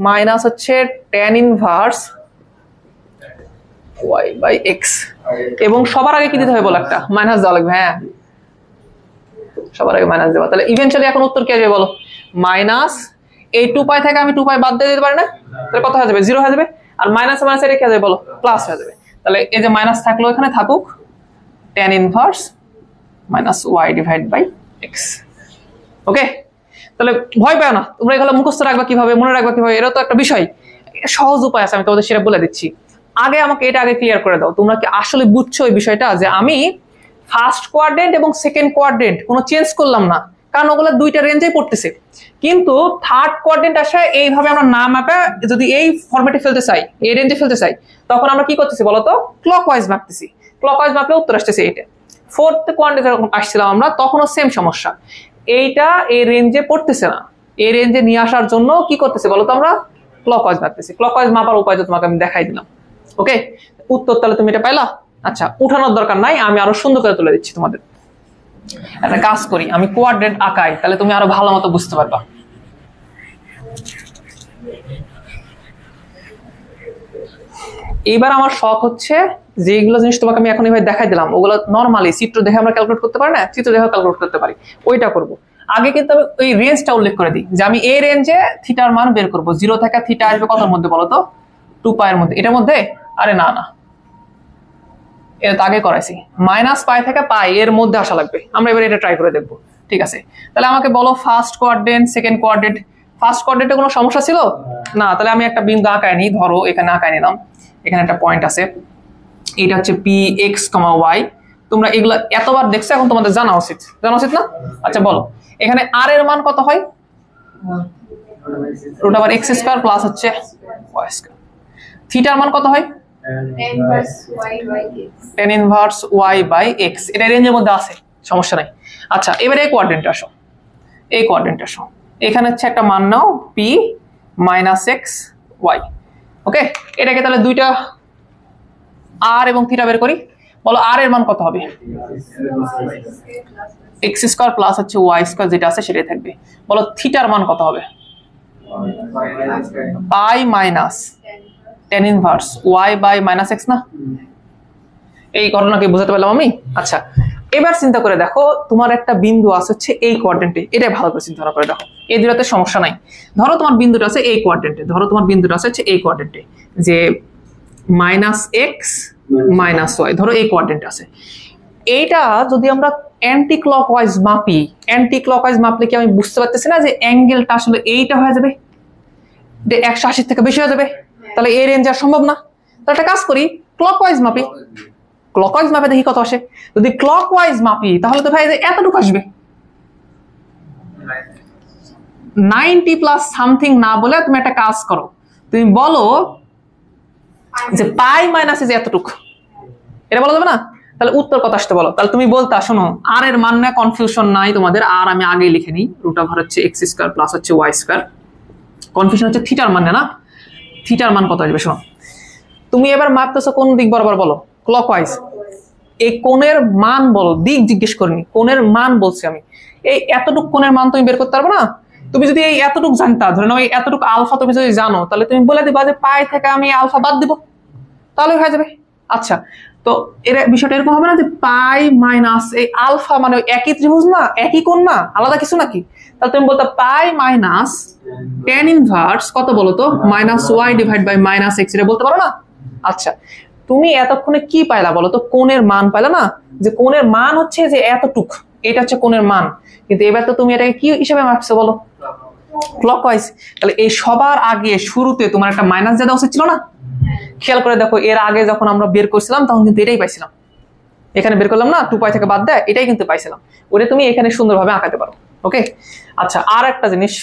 মাইনাস হচ্ছে tan ইনভার্স y/x। এবং সবার আগে কি দিতে হবে বলো? একটা মাইনাস দেওয়া লাগবে। হ্যাঁ, সবার আগে মাইনাস দেওয়া। তাহলে ইভেন্চুয়ালি এখন উত্তর কি আসবে বলো? মাইনাস এই 2π থেকে আমি 2π বাদ দিয়ে দিতে পারি না? তাহলে কত হয়ে যাবে? 0 হয়ে যাবে। আর মাইনাস মাইনাস এটা কি হয়ে যাবে বলো? প্লাস হয়ে যাবে। তাহলে এই যে মাইনাস থাকলো এখানে থাকুক, tan inverse -y divide by x। Okay, তাহলে ভয় পাও না, তোমরা এগুলো মুখস্থ রাখবা কিভাবে, মনে রাখবা কিভাবে, এটা তো একটা বিষয়। সহজ উপায় আছে, আমি তোমাদের সেটা বলে দিচ্ছি। আগে আমাকে এটা আগে ক্লিয়ার করে দাও, তোমরা কি আসলে বুঝছো এই বিষয়টা যে আমি ফার্স্ট কোয়াড্রেন্ট এবং সেকেন্ড কোয়াড্রেন্ট কোনো চেঞ্জ করলাম না, কারণ ওগুলো দুইটা রেঞ্জেই পড়তেছে। কিন্তু থার্ড কোয়াড্রেন্ট আসে এইভাবে আমরা না মাপে যদি এই ফরম্যাটে ফেলতে চাই, এই রেঞ্জে ফেলতে চাই, তখন আমরা কি করতেছি বলতো? ক্লকওয়াইজ মাপতেছি। ক্লকওয়াইজ মাপলে উত্তর আসতেছে এটা। ফোর্থ কোয়াড্রেন্টে যখন আসছিলাম আমরা, তখনও সেম সমস্যা, এইটা এই রেঞ্জে পড়তেছে না। এই রেঞ্জে নিয়ে আসার জন্য কি করতেছি বলতো? আমরা ক্লকওয়াইজ মাপতেছি। ক্লকওয়াইজ মাপার উপায় তো তোমাকে আমি দেখাই দিলাম। ওকে, উত্তর তাহলে তুমি এটা পাইলা? আচ্ছা উঠানোর দরকার নাই, আমি আরো সুন্দর করে তুলে দিচ্ছি তোমাদের। একটা কাজ করি, আমি কোয়াড্রেন্ট আঁকাই, তাহলে তুমি আরো ভালো মতো বুঝতে পারবা। এইবার আমার শখ হচ্ছে যেগুলো জিনিস তোমাকে আমি এখন এইভাবে দেখাই দিলাম, ওগুলো নর্মালি চিত্র দেখে আমরা ক্যালকুলেট করতে পারি না, চিত্র দেখে ক্যালকুলেট করতে পারি, ওইটা করব। আগে কিন্তু আমি ওই রেঞ্জটা উল্লেখ করে দিই যে আমি এই রেঞ্জে থিটার মান বের করব। 0 থেকে থিটা আসবে কতর মধ্যে বলো তো? 2π এর মধ্যে। এটার মধ্যে? আরে না না, এটা তো আগে করাইছি। -π থেকে π এর মধ্যে আসা লাগবে। আমরা এবার এটা ট্রাই করে দেখবো, ঠিক আছে? তাহলে আমাকে বলো first quadrant, second quadrant. First কোয়াড্রেন্টে কোনো সমস্যা ছিল না? তাহলে আমি একটা বিন্দু আঁকাই নি, ধরো এখানে আঁকাই নিলাম, এখানে একটা পয়েন্ট আছে, এটা হচ্ছে px, y। তোমরা এগুলা এতবার দেখছো, এখন তোমাদের জানা উচিত না? আচ্ছা বলো এখানে r এর মান কত হয়? √x² প্লাস হচ্ছে y²। থিটার মান কত হয়? tan inverse y by x। এটা রেঞ্জের মধ্যে আছে, সমস্যা নাই। আচ্ছা এবারে এই কোয়াড্রেন্টে আসো, এখানে হচ্ছে একটা মান নাও p - x y। ওকে, এটাকে তাহলে দুইটা r এবং থিটা বের করি। বলো r এর মান কত হবে? x² প্লাস হচ্ছে y² যেটা আছে সেটাই থাকবে। বলো থিটার মান কত হবে? π minus tan inverse y by -x না? এই ঘটনাকে বোঝাতে পারলাম আমি? আচ্ছা এবার চিন্তা করে দেখো, তোমার একটা বিন্দু আছে হচ্ছে এই কোয়াড্রেন্টে, এটা ভালো করে চিন্তা করে দেখো, এই দুটাতে সমস্যা নাই। ধরো তোমার বিন্দুটা আছে এই কোয়াড্রেন্টে, এই কোয়াড্রেন্টে যে -x - y, ধরো এই কোয়াড্রেন্টে আছে। এইটা যদি আমরা অ্যান্টি ক্লকওয়াইজ মাপি, মাপলে কি আমি বুঝতে পারতেছি না যে অ্যাঙ্গেলটা আসলে এইটা হয়ে যাবে, 180 থেকে বেশি হয়ে যাবে? তাহলে এই রেঞ্জ আর সম্ভব না। তাহলে একটা কাজ করি, ক্লকওয়াইজ মাপি। মাপে দেখি কত আসে। যদি ক্লকওয়াইজ মাপি তাহলে তো ভাই এতটুকু আসবে। 90 প্লাস সামথিং না বলে তুমি একটা কাজ করো, তুমি বলো যে π মাইনাস যে এতটুকু, এটা বলা যাবে না? তাহলে উত্তর কত আসতে বলো? তাহলে তুমি বলতা, শোনো আর এর মান না, কনফিউশন নাই তোমাদের, আর আমি আগেই লিখে নিই, √, হচ্ছে x² প্লাস হচ্ছে y²। কনফিউশন হচ্ছে থিটার মান না, থিটার মান কত আসবে? শোনো তুমি এবার মাপতেছো কোন দিক বরাবর বলো? ক্লকওয়াইজ। এই কোণের মান বলো, দিক জিজ্ঞেস করিনি, কোণের মান বলছি আমি। এই এতটুকু কোণের মান তুমি বের করতে পারবে না? তুমি যদি এই এতটুকু জানতা, ধরে নাও এই এতটুকু আলফা তুমি যদি জানো, তাহলে তুমি বলে দিবা যে π থেকে আমি আলফা বাদ দিব, তাহলে হয়ে যাবে। আচ্ছা তো এর বিষয়টা এরকম হবে না যে π মাইনাস এই আলফা মানে একই ত্রিভুজ না, একই কোণ না, আলাদা কিছু নাকি? তাহলে তুমি বলতে π মাইনাস tan ইনভার্স কত বলো তো? -y ডিভাইড বাই -x, এটা বলতে পারো না? আচ্ছা তুমি এতক্ষণে কি পাইলা বলো তো? কোণের মান পাইলা না, যে কোণের মান হচ্ছে যে এতটুক, এটা হচ্ছে কোণের মান। কিন্তু এবার তো তুমি এটাকে কি হিসেবে মাপছো বলো? ক্লকওয়াইজ। তাহলে এই সবার আগে শুরুতে তোমার একটা মাইনাস দেওয়া উচিত ছিল না? খেয়াল করে দেখো, এর আগে যখন আমরা বের করছিলাম তখন কিন্তু এটাই পাইছিলাম। এখানে বের করলাম না, 2π থেকে বাদ দেয়, এটাই কিন্তু পাইছিলাম। ওটা তুমি এখানে সুন্দরভাবে আঁকাতে পারো। ওকে আচ্ছা আর একটা জিনিস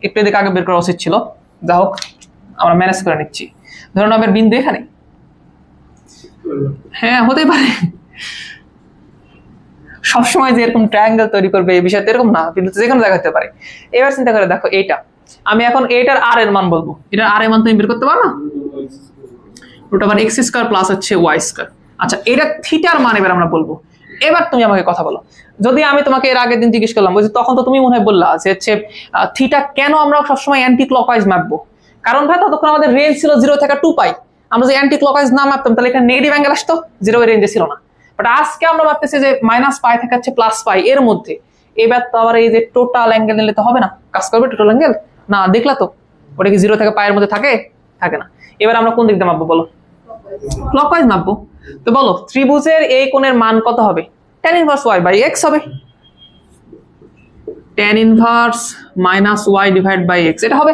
একটু এদিকে আগে বের করা উচিত ছিল, যা হোক আমরা ম্যানেজ করে নিচ্ছি। ধরুন আমার বিন্দু এখানে, হ্যাঁ হতেই পারে সবসময় যে এরকম ট্রায়াঙ্গেল তৈরি করবে এই বিষয়টা এরকম না, কিন্তু যে কোনো জায়গা হতে পারে। এবার চিন্তা করে দেখো, এইটা আমি এখন এইটার r এর মান বলবো, এটার r এর মান তুমি বের করতে পারো না? √x² প্লাস হচ্ছে y²। আচ্ছা এটা থিটার মান এবার আমরা বলবো। এবার তুমি আমাকে কথা বলো, যদি আমি তোমাকে এর আগের দিন জিজ্ঞেস করলাম, বুঝলি তখন তো তুমি মনে হয় বললা যে হচ্ছে থিটা কেন আমরা সবসময় অ্যান্টি ক্লকওয়াইজ মাপবো? কারণ ভাই ততক্ষণ আমাদের রেঞ্জ ছিল 0 থেকে 2π, আমরা যদি অ্যান্টি ক্লকওয়াইজ না মাপতাম তাহলে এখানে নেগেটিভ অ্যাঙ্গেল আসতো, 0 এর রেঞ্জে ছিল না। বাট আজকে আমরা ভাবতেছি যে -π থেকে হচ্ছে +π এর মধ্যে। এবার তো আবার এই যে টোটাল অ্যাঙ্গেল নিলে তো হবে না, কাজ করবে টোটাল অ্যাঙ্গেল না? দেখলা তো ওটা কি 0 থেকে π এর মধ্যে থাকে? থাকে না। এবার আমরা কোন দিক দিয়ে মাপবো বলো? ক্লকওয়াইজ মাপবো। তো বলো ত্রিভুজের এই কোণের মান কত হবে? tan inverse y by x হবে। tan inverse -y divide by x এটা হবে।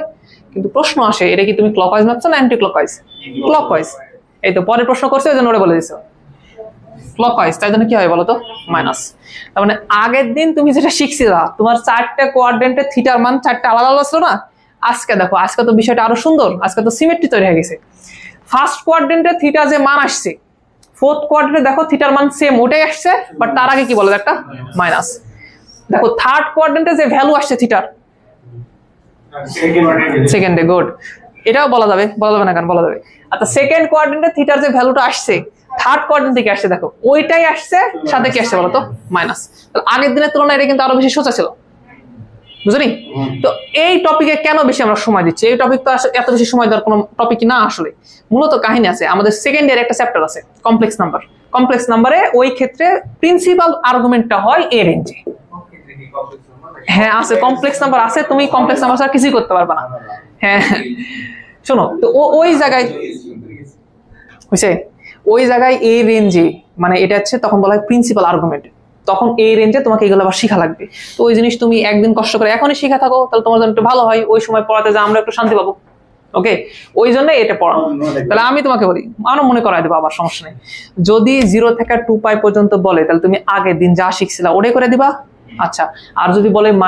কিন্তু প্রশ্ন আসে, এটা কি তুমি ক্লকওয়াইজ মাপছো না অ্যান্টি ক্লকওয়াইজ? ক্লকওয়াইজ। এই তো পরে প্রশ্ন করছে ওই জন্য ওরা বলে দিছো ক্লকওয়াইজ, তাই জন্য কি হয় বলো তো? মাইনাস। তার মানে আগের দিন তুমি যেটা শিখছিলা, তোমার 4টা কোয়াড্রেন্টে থিটার মান 4টা আলাদা আলাদা ছিল না? আজকে দেখো, আজকে তো বিষয়টা আরো সুন্দর, আজকে তো সিমেট্রি তৈরি হয়ে গেছে। ফার্স্ট কোয়াড্রেন্টে থিটা যে মান আসছে, ফোর্থ কোয়াড্রেন্টে দেখো থিটার মান সেম ওটাই আসছে, বাট তার আগে কি বলো একটা মাইনাস। দেখো থার্ড কোয়াড্রেন্টে যে ভ্যালু আসছে থিটার, সেকেন্ডে, গুড, এটাও বলা যাবে না কেন? বলা যাবে। আচ্ছা সেকেন্ড কোয়াড্রেন্টে থিটার যে ভ্যালুটা আসছে, থার্ড কোয়াড্রেন্ট থেকে আসছে, দেখো ওইটাই আসছে, সাথে কি আসছে বলতো মাইনাস। আগের দিনের তুলনায় এটা কিন্তু আরো বেশি সোজা ছিল, বুঝলি? তো এই টপিকে কেন বেশি আমরা সময় দিচ্ছি? এই টপিক তো এত বেশি সময় দেওয়ার কোনো টপিক না, আসলে মূলত কাহিনী আছে। আমাদের সেকেন্ড ইয়ারে একটা চ্যাপ্টার আছে কমপ্লেক্স নাম্বার। কমপ্লেক্স নাম্বারে ওই ক্ষেত্রে প্রিন্সিপাল আর্গুমেন্টটা হয় এ রেঞ্জে। হ্যাঁ আছে, কমপ্লেক্স নাম্বার আছে, তুমি কমপ্লেক্স নাম্বার ছাড়া কিছুই করতে পারবে না। হ্যাঁ শোনো, তো ওই জায়গায় বুঝছে, ওই জায়গায় এই রেঞ্জে, মানে এটা হচ্ছে তখন বলা হয় প্রিন্সিপাল আর্গুমেন্ট। তখন এই রেঞ্জে তোমাকে এগুলো আবার শিখা লাগবে। তো ওই জিনিস তুমি একদিন কষ্ট করে এখনই শিখা থাকো, তাহলে তোমার জন্য একটু ভালো হয়, ওই সময় পড়াতে যা আমরা একটু শান্তি পাবো। ওকে, ওই জন্য এটা পড়ানো। তাহলে আমি তোমাকে বলি, আরো মনে করাই দেবো, আবার সমস্যা নেই। যদি 0 থেকে 2π পর্যন্ত বলে, তাহলে তুমি আগের দিন যা শিখছিলা ওটাই করে দিবা। আচ্ছা, আর যদি বলে -π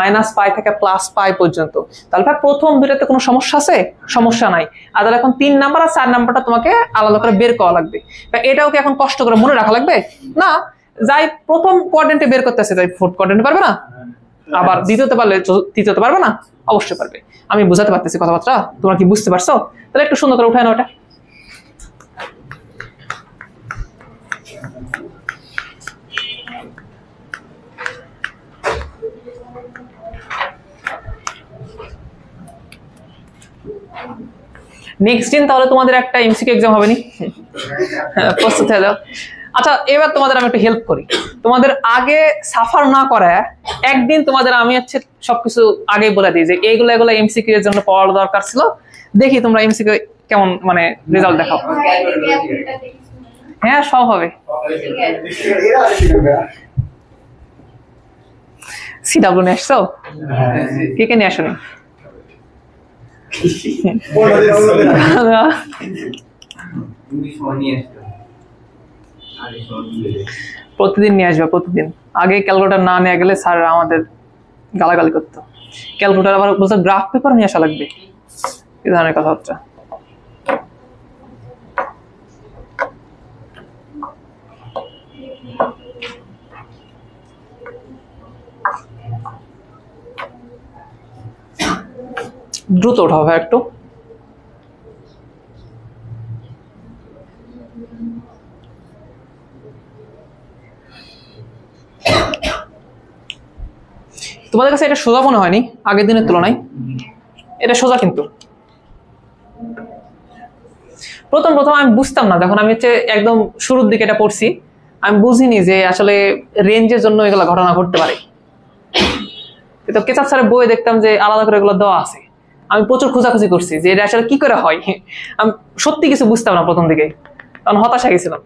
থেকে +π পর্যন্ত, তাহলে প্রথম দুটাতে কোনো সমস্যা আছে? সমস্যা নাই। আর তাহলে এখন 3 নাম্বার আর 4 নাম্বারটা তোমাকে আলাদা করে বের করা লাগবে। এটাও কি এখন কষ্ট করে মনে রাখা লাগবে? না, যাই প্রথম কোয়াড্রেন্টে বের করতেছে, তাই ফোর্থ কোয়াড্রেন্টে পারবে না? আবার দ্বিতীয়তে পারলে তৃতীয়তে পারবে না? অবশ্যই পারবে। আমি বুঝাতে পারতেছি কথাবার্তা, তোমরা কি বুঝতে পারছো? তাহলে একটু সুন্দর করে উঠায় না ওটা। নেক্সট দিন তাহলে তোমাদের একটা এমসিকিউ এক্সাম হবে নি? প্রস্তুত হয়ে যাও। আচ্ছা, এবার তোমাদের আমি একটু হেল্প করি। তোমাদের আগে সাফার না করে একদিন তোমাদের আমি হচ্ছে সবকিছু আগে বলে দিই যে এইগুলো এগুলো এমসিকিউ এর জন্য পড়ার দরকার ছিল। দেখি তোমরা এমসিকিউ কেমন মানে রেজাল্ট দেখাও। হ্যাঁ সব হবে। সিডাব্লিউ নিয়ে আসছো? কে কে নিয়ে আসনি? প্রতিদিন নিয়ে আসবে, প্রতিদিন। আগে ক্যালকুলেটর না নিয়ে গেলে স্যার আমাদের গালাগালি করতো। ক্যালকুলেটর আবার বলতো গ্রাফ পেপার নিয়ে আসা লাগবে, এই ধরনের কথাবার্তা। দ্রুত ওঠাও ভাই একটু। তোমাদের কাছে এটা সোজা মনে হয়নি আগের দিনের তুলনায়? এটা সোজা কিন্তু প্রথম আমি বুঝতাম না, যখন আমি হচ্ছে একদম শুরুর দিকে এটা পড়ছি, আমি বুঝিনি যে আসলে রেঞ্জের জন্য এগুলো ঘটনা ঘটতে পারে। তো কেচাপ স্যারের বই দেখতাম যে আলাদা করে এগুলো দেওয়া আছে। আমি প্রচুর খোঁজাখুঁজি করছি যে এটা আসলে কি করে হয়। আমি সত্যি কিছু বুঝতাম না প্রথম দিকে, কারণ হতাশা গেছিলাম।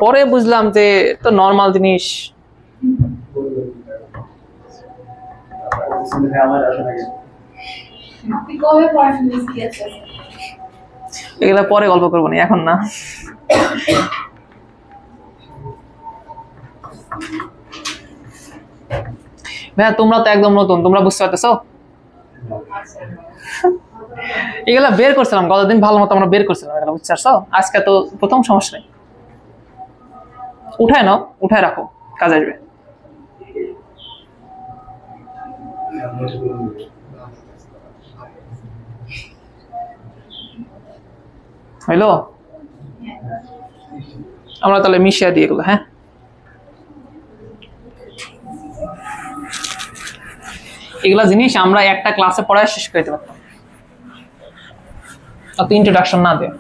পরে বুঝলাম যে তো নর্মাল জিনিস। এগুলা পরে গল্প করবো না, এখন না। ভাইয়া তোমরা তো একদম নতুন, তোমরা বুঝতে পারতেছো? এগুলা বের করছিলাম গতদিন, ভালো মতো আমরা বের করছিলাম এগুলো, বুঝতে পারছো? আজকে তো প্রথম, সমস্যা নেই। উঠায় নাও, উঠায় রাখো, কাজ আসবে। হইলো? আমরা তাহলে মিশিয়ে দিই এগুলো। হ্যাঁ, এগুলা জিনিস আমরা একটা ক্লাসে পড়ায় শেষ করে দিতে পারতাম, অত ইন্ট্রোডাকশন না দেয়।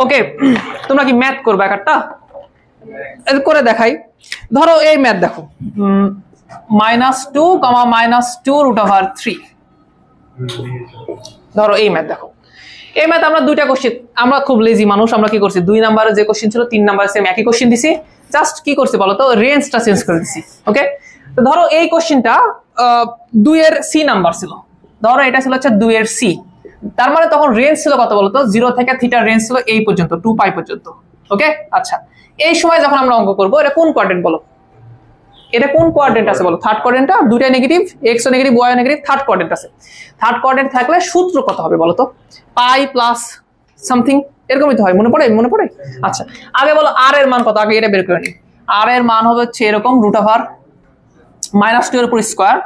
ওকে, তোমরা কি ম্যাথ করবে একটা? করে দেখাই। ধরো এই ম্যাথ দেখো, -2, -2√3। ধরো এই ম্যাথ দেখো, এই ম্যাথ আমরা দুইটা কোশ্চেন, আমরা খুব লেজি মানুষ, আমরা কি করছি 2 নাম্বারে যে কোশ্চেন ছিল 3 নাম্বারে সেম একই কোশ্চেন দিছি, জাস্ট কি করছি বলো তো, রেঞ্জটা চেঞ্জ করে দিছি। ওকে, তো ধরো এই কোশ্চেনটা 2 এর সি নাম্বার ছিল, ধরো এটা ছিল হচ্ছে 2 এর সি, তার মানে তখন রেঞ্জ ছিল কত বলতো, 0 থেকে থিটার রেঞ্জ ছিল এই পর্যন্ত 2π পর্যন্ত। ওকে, আচ্ছা এই সময় যখন আমরা অঙ্ক করবো, এটা কোন কোয়াড্রেন্ট বলো? এটা কোন কোয়াড্রেন্ট আছে বলো? থার্ড কোয়াড্রেন্টটা, দুইটা নেগেটিভ, এক্স ও নেগেটিভ ওয়াই ও নেগেটিভ, থার্ড কোয়াড্রেন্ট আছে। থার্ড কোয়াড্রেন্ট থাকলে সূত্র কত হবে বলো তো? পাই প্লাস সামথিং, এরকমই তো হয়, মনে পড়ে? মনে পড়ে? আচ্ছা আগে বলো আর এর মান কত, আগে এটা বের করে নি। আর এর মান হবে হচ্ছে এরকম, √(-2) এর উপর স্কয়ার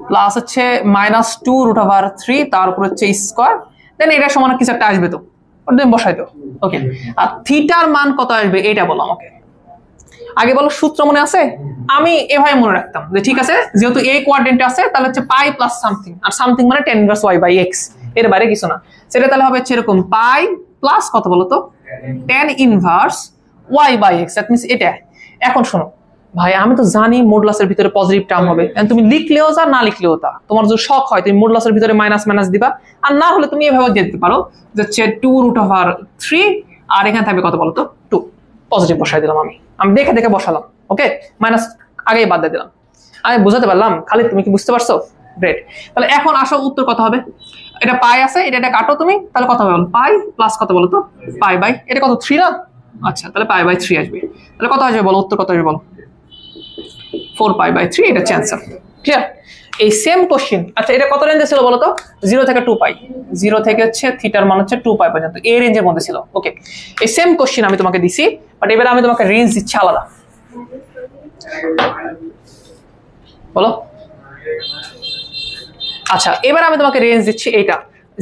প্লাস হচ্ছে -2√3 তার উপর হচ্ছে স্কয়ার, দেন এটা সমান কিছু একটা আসবে তো। তুমি বসাই দাও। ওকে, আর থিটার মান কত আসবে এটা বলো আমাকে। আগে বলো সূত্র মনে আছে? আমি এভাবে মনে রাখতাম যে ঠিক আছে, যেহেতু এই কোয়াড্রেন্টে আছে তাহলে হচ্ছে পাই প্লাস সামথিং, আর সামথিং মানে tan inverse y by x, এর বাইরে কিছু না। সেটা তাহলে হবে এরকম পাই প্লাস কত বলো তো, tan inverse y by x, that means এটা। এখন শোনো ভাই, আমি তো জানি মডুলাসের ভিতরে পজিটিভ টার্ম হবে, তুমি লিখলেও যা না লিখলেও তা, তোমার যদি শখ হয় তুমি মডুলাসের ভিতরে মাইনাস মাইনাস দিবা, আর না হলে তুমি এভাবে দিয়ে দিতে পারো যে হচ্ছে 2√3, আর এখানে থাকবে কত বলো তো 2, পজিটিভ বসাই দিলাম আমি দেখে দেখে বসালাম। ওকে, মাইনাস আগেই বাদ দিয়ে দিলাম। আমি বুঝাতে পারলাম? খালি তুমি কি বুঝতে পারছো? গ্রেট। তাহলে এখন আসো উত্তর কত হবে। এটা পাই আছে, এটা কাটো তুমি, তাহলে কত হবে পাই প্লাস কত বলো তো পাই বাই, এটা কত 3 না? আচ্ছা, তাহলে পাই বাই 3 আসবে। তাহলে কত আসবে বলো, উত্তর কত আসবে বলো? 4 পাই বাই 3, এটা হচ্ছে অ্যান্সার। ক্লিয়ার? এই সেম কোশ্চেন, আচ্ছা এটা কত রেঞ্জে ছিল বলো তো? 0 থেকে 2 পাই, 0 থেকে হচ্ছে থিটার মান হচ্ছে 2 পাই পর্যন্ত, এই রেঞ্জের মধ্যে ছিল। ওকে, এই সেম কোশ্চেন আমি তোমাকে দিছি, বাট এবারে আমি তোমাকে রেঞ্জ দিচ্ছি আলাদা। বলো। আচ্ছা, এবার আমি তোমাকে রেঞ্জ দিচ্ছি এইটা,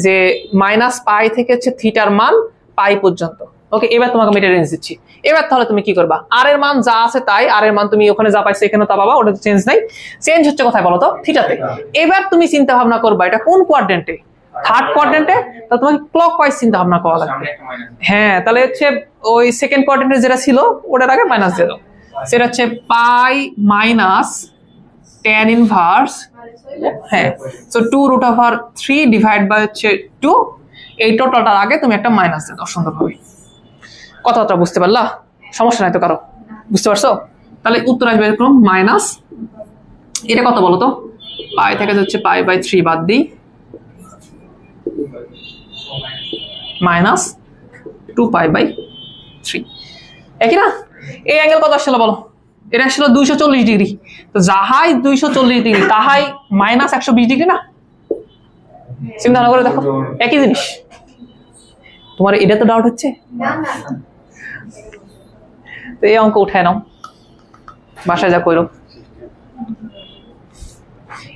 যে মাইনাস পাই থেকে হচ্ছে থিটার মান পাই পর্যন্ত। ওকে, এবার তোমাকে আমি এটা রেঞ্জ দিচ্ছি। এবার তাহলে তুমি কি করবা, আর এর মান যা আছে তাই, আর এর মান তুমি ওখানে যা পাইছো এখানে তা পাবা, ওটা চেঞ্জ নাই। চেঞ্জ হচ্ছে কোথায় বলো তো? থিটাতে। এবার তুমি চিন্তা ভাবনা করবা এটা কোন কোয়াড্রেন্টে, থার্ড কোয়াড্রেন্টে, তাহলে তোমাকে ক্লকওয়াইজ চিন্তা ভাবনা করা লাগবে। হ্যাঁ, তাহলে হচ্ছে ওই সেকেন্ড কোয়াড্রেন্টে যেটা ছিল ওটার আগে মাইনাস দিয়ে দাও, সেটা হচ্ছে পাই মাইনাস tan ইনভার্স, হ্যাঁ, সো 2√3 ডিভাইড বাই হচ্ছে 2, এই টোটালটার আগে তুমি একটা মাইনাস দিয়ে দাও সুন্দরভাবে। কথাটা বুঝতে পারলা? সমস্যা নাই তো কারো? বুঝতে পারছো? তাহলে উত্তর আসবে এরকম মাইনাস, এটা কত বলো তো, পাই থেকে হচ্ছে পাই বাই 3 বাদ দিই, মাইনাস 2 পাই বাই 3, একই না? এই অ্যাঙ্গেল কত আসছিল বলো? এটা আসছিল 240 ডিগ্রি, তো যাহাই 240 ডিগ্রি তাহাই মাইনাস 120 ডিগ্রি না? চিন্তা ভাবনা করে দেখো, একই জিনিস। তোমার এটা তো ডাউট হচ্ছে? তো এই অঙ্ক উঠায় নাও, বাসায় যা কইরো।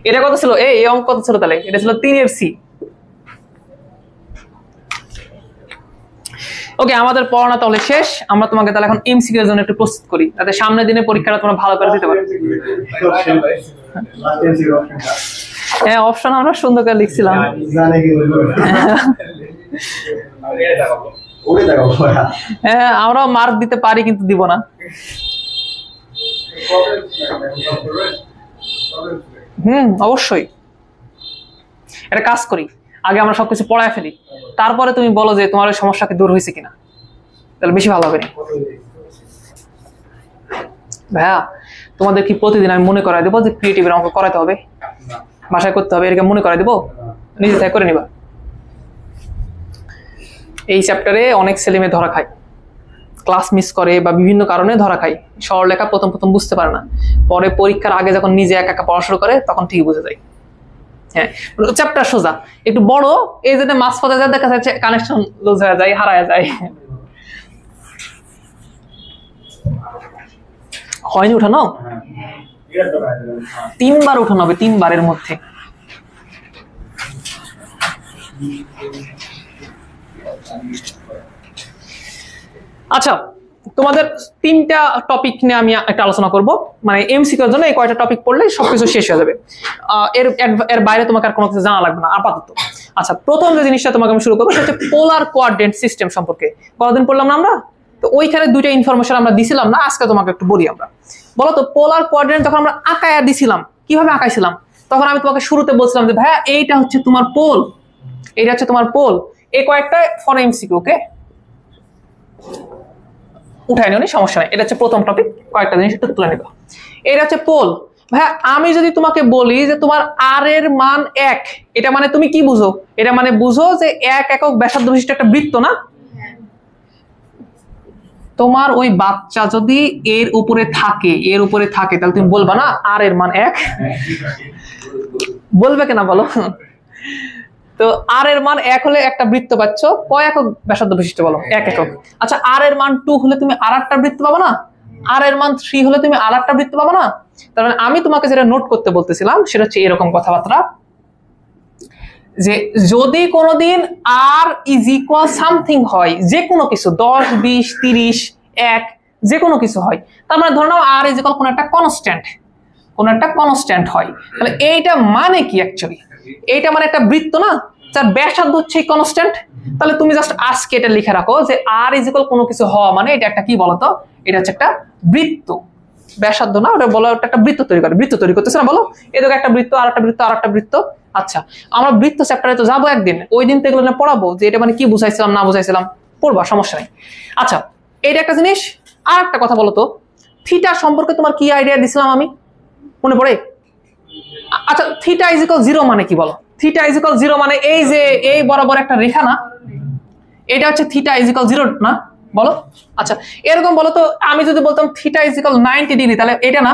এটা কত ছিল? এই অঙ্ক কত ছিল তাহলে? এটা ছিল 3 এর সি। ওকে, আমাদের পড়ানো তাহলে শেষ। আমরা তোমাকে তাহলে এখন এমসিকিউ এর জন্য একটু প্রস্তুত করি, যাতে সামনের দিনে পরীক্ষাটা তোমরা ভালো করে দিতে পারো। হ্যাঁ, অপশন আমরা সুন্দর করে লিখছিলাম। হ্যাঁ, আমরা মার্ক দিতে পারি কিন্তু দিব না। অবশ্যই। একটা কাজ করি, আগে আমরা সবকিছু পড়ায় ফেলি, তারপরে তুমি বলো যে তোমার ওই সমস্যাকে দূর হয়েছে কিনা, তাহলে বেশি ভালো হবে না? ভাইয়া, তোমাদের কি প্রতিদিন আমি মনে করাই দেবো যে ক্রিয়েটিভের অঙ্ক করাতে হবে, বাসায় করতে হবে, এরকম মনে করাই দেবো? নিজে থেকে করে নিবা। এই চ্যাপ্টারে অনেক ছেলেমেয়ে ধরা খায়, ক্লাস মিস করে বা বিভিন্ন কারণে ধরা খায়। সরলরেখা প্রথম প্রথম বুঝতে পারে না, পরে পরীক্ষার আগে যখন নিজে একা একা পড়া শুরু করে তখন ঠিক বুঝে যায়। হ্যাঁ, চ্যাপ্টার সোজা, একটু বড়, এই জন্য মাঝপথে যা দেখা যাচ্ছে কানেকশন লুজ হয়ে যায়, হারায় যায়। হয়নি উঠানো? 3 বার উঠানো হবে, 3 বারের মধ্যে। আচ্ছা, তোমাদের 3টা টপিক নিয়ে আমি একটা আলোচনা করব, মানে এমসিকিউ এর জন্য এই কয়টা টপিক পড়লে সবকিছু শেষ হয়ে যাবে। এর বাইরে তোমাকে আর কোনো কিছু জানা লাগবে না আপাতত। আচ্ছা, প্রথম যে জিনিসটা তোমাকে আমি শুরু করবো সেটা হচ্ছে পোলার কোঅর্ডিনেট সিস্টেম সম্পর্কে। কতদিন পড়লাম না আমরা? তো ওইখানে 2টা ইনফরমেশন আমরা দিছিলাম না, আজকে তোমাকে একটু বলি। আমরা বলো তো, পোলার কোঅর্ডিনেট যখন আমরা আঁকায়া দিছিলাম, কিভাবে আঁকাইছিলাম? তখন আমি তোমাকে শুরুতে বলছিলাম যে ভাইয়া এইটা হচ্ছে তোমার পোল, এইটা হচ্ছে তোমার পোল। এই কয়েকটা ফর এমসিকিউ, ওকে, উঠাই নিও, সমস্যা নাই। এটা হচ্ছে প্রথম টপিক, কয়েকটা জিনিস একটু তুলে নিবা। এটা হচ্ছে পোল। ভাইয়া, আমি যদি তোমাকে বলি যে তোমার আর এর মান 1, এটা মানে তুমি কি বুঝো? এটা মানে বুঝো যে 1 একক ব্যাসার্ধ বিশিষ্ট একটা বৃত্ত না? তোমার ওই বাচ্চা যদি এর উপরে থাকে তাহলে তুমি বলবা না আর এর মান 1? বলবে কিনা বলো? তো আর এর মান 1 হলে একটা বৃত্ত পাচ্ছ, কয় একক ব্যাসার্ধ বিশিষ্ট বলো? 1 একক। আচ্ছা, আর এর মান 2 হলে তুমি আর একটা বৃত্ত পাবো না? আর এর মান 3 হলে তুমি আর একটা বৃত্ত পাবো না? তার মানে আমি তোমাকে যেটা নোট করতে বলতেছিলাম সেটা হচ্ছে এরকম কথাবার্তা, যে যদি কোনোদিন আর ইজ ইকুয়াল সামথিং হয়, যে কোনো কিছু 10 20 30 1 যে কোনো কিছু হয়, তার মানে ধরে নাও আর ইজ ইকুয়াল কোন একটা কনস্ট্যান্ট হয়, তাহলে এইটা মানে কি অ্যাকচুয়ালি? এইটা মানে একটা বৃত্ত না, যার ব্যাসার্ধ হচ্ছে কনস্ট্যান্ট। তাহলে তুমি জাস্ট আজকে এটা লিখে রাখো যে আর ইজ ইকুয়াল কোনো কিছু হওয়া মানে এটা একটা কি বলতো, এটা হচ্ছে একটা বৃত্ত। ব্যাসার্ধ না, ওটা বলো একটা বৃত্ত তৈরি করে, বৃত্ত তৈরি করতেছে না, বলো এদিকে একটা বৃত্ত আর একটা বৃত্ত আর একটা বৃত্ত। আচ্ছা, আমরা বৃত্ত চ্যাপ্টারে তো যাবো একদিন, ওই দিন তো এগুলো না পড়াবো যে এটা মানে কি বুঝাইছিলাম না বুঝাইছিলাম, পড়বা, সমস্যা নেই। আচ্ছা, এটা একটা জিনিস। আর একটা কথা বলো তো, থিটা সম্পর্কে তোমার কি আইডিয়া দিছিলাম আমি, মনে পড়ে? আচ্ছা, থিটা ইজ ইকুয়াল 0 মানে কি বলো? থিটা ইজ ইকুয়াল 0 মানে এই যে এই বরাবর একটা রেখা না, এটা হচ্ছে থিটা ইজ ইকুয়াল 0 না, বলো? আচ্ছা, এরকম বলো তো, আমি যদি বলতাম থিটা ইজ ইকুয়াল 90 ডিগ্রি, তাহলে এটা না,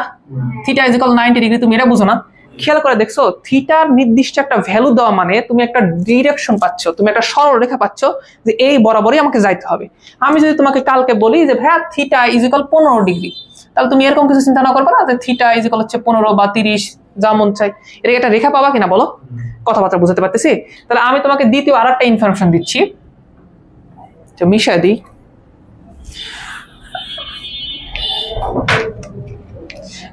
থিটা ইজ ইকুয়াল 90 ডিগ্রি, তুমি এটা বুঝো না? খেয়াল করে দেখছো, থিটার নির্দিষ্ট একটা ভ্যালু দেওয়া মানে তুমি একটা ডিরেকশন পাচ্ছ, তুমি একটা সরল রেখা পাচ্ছ যে এই বরাবরই আমাকে যাইতে হবে। আমি যদি তোমাকে কালকে বলি যে ভাইয়া থিটা ইজ ইকুয়াল 15 ডিগ্রি, তাহলে তুমি এরকম কিছু চিন্তা না করবে না যে থিটা ইজ ইকুয়াল হচ্ছে 15 বা 30 যা মন চাই, এটা একটা রেখা পাবা কিনা বলো? কথাবার্তা বুঝতে পারতেছি? তাহলে আমি তোমাকে দ্বিতীয় আর একটা ইনফরমেশন দিচ্ছি, মিশাই দিই।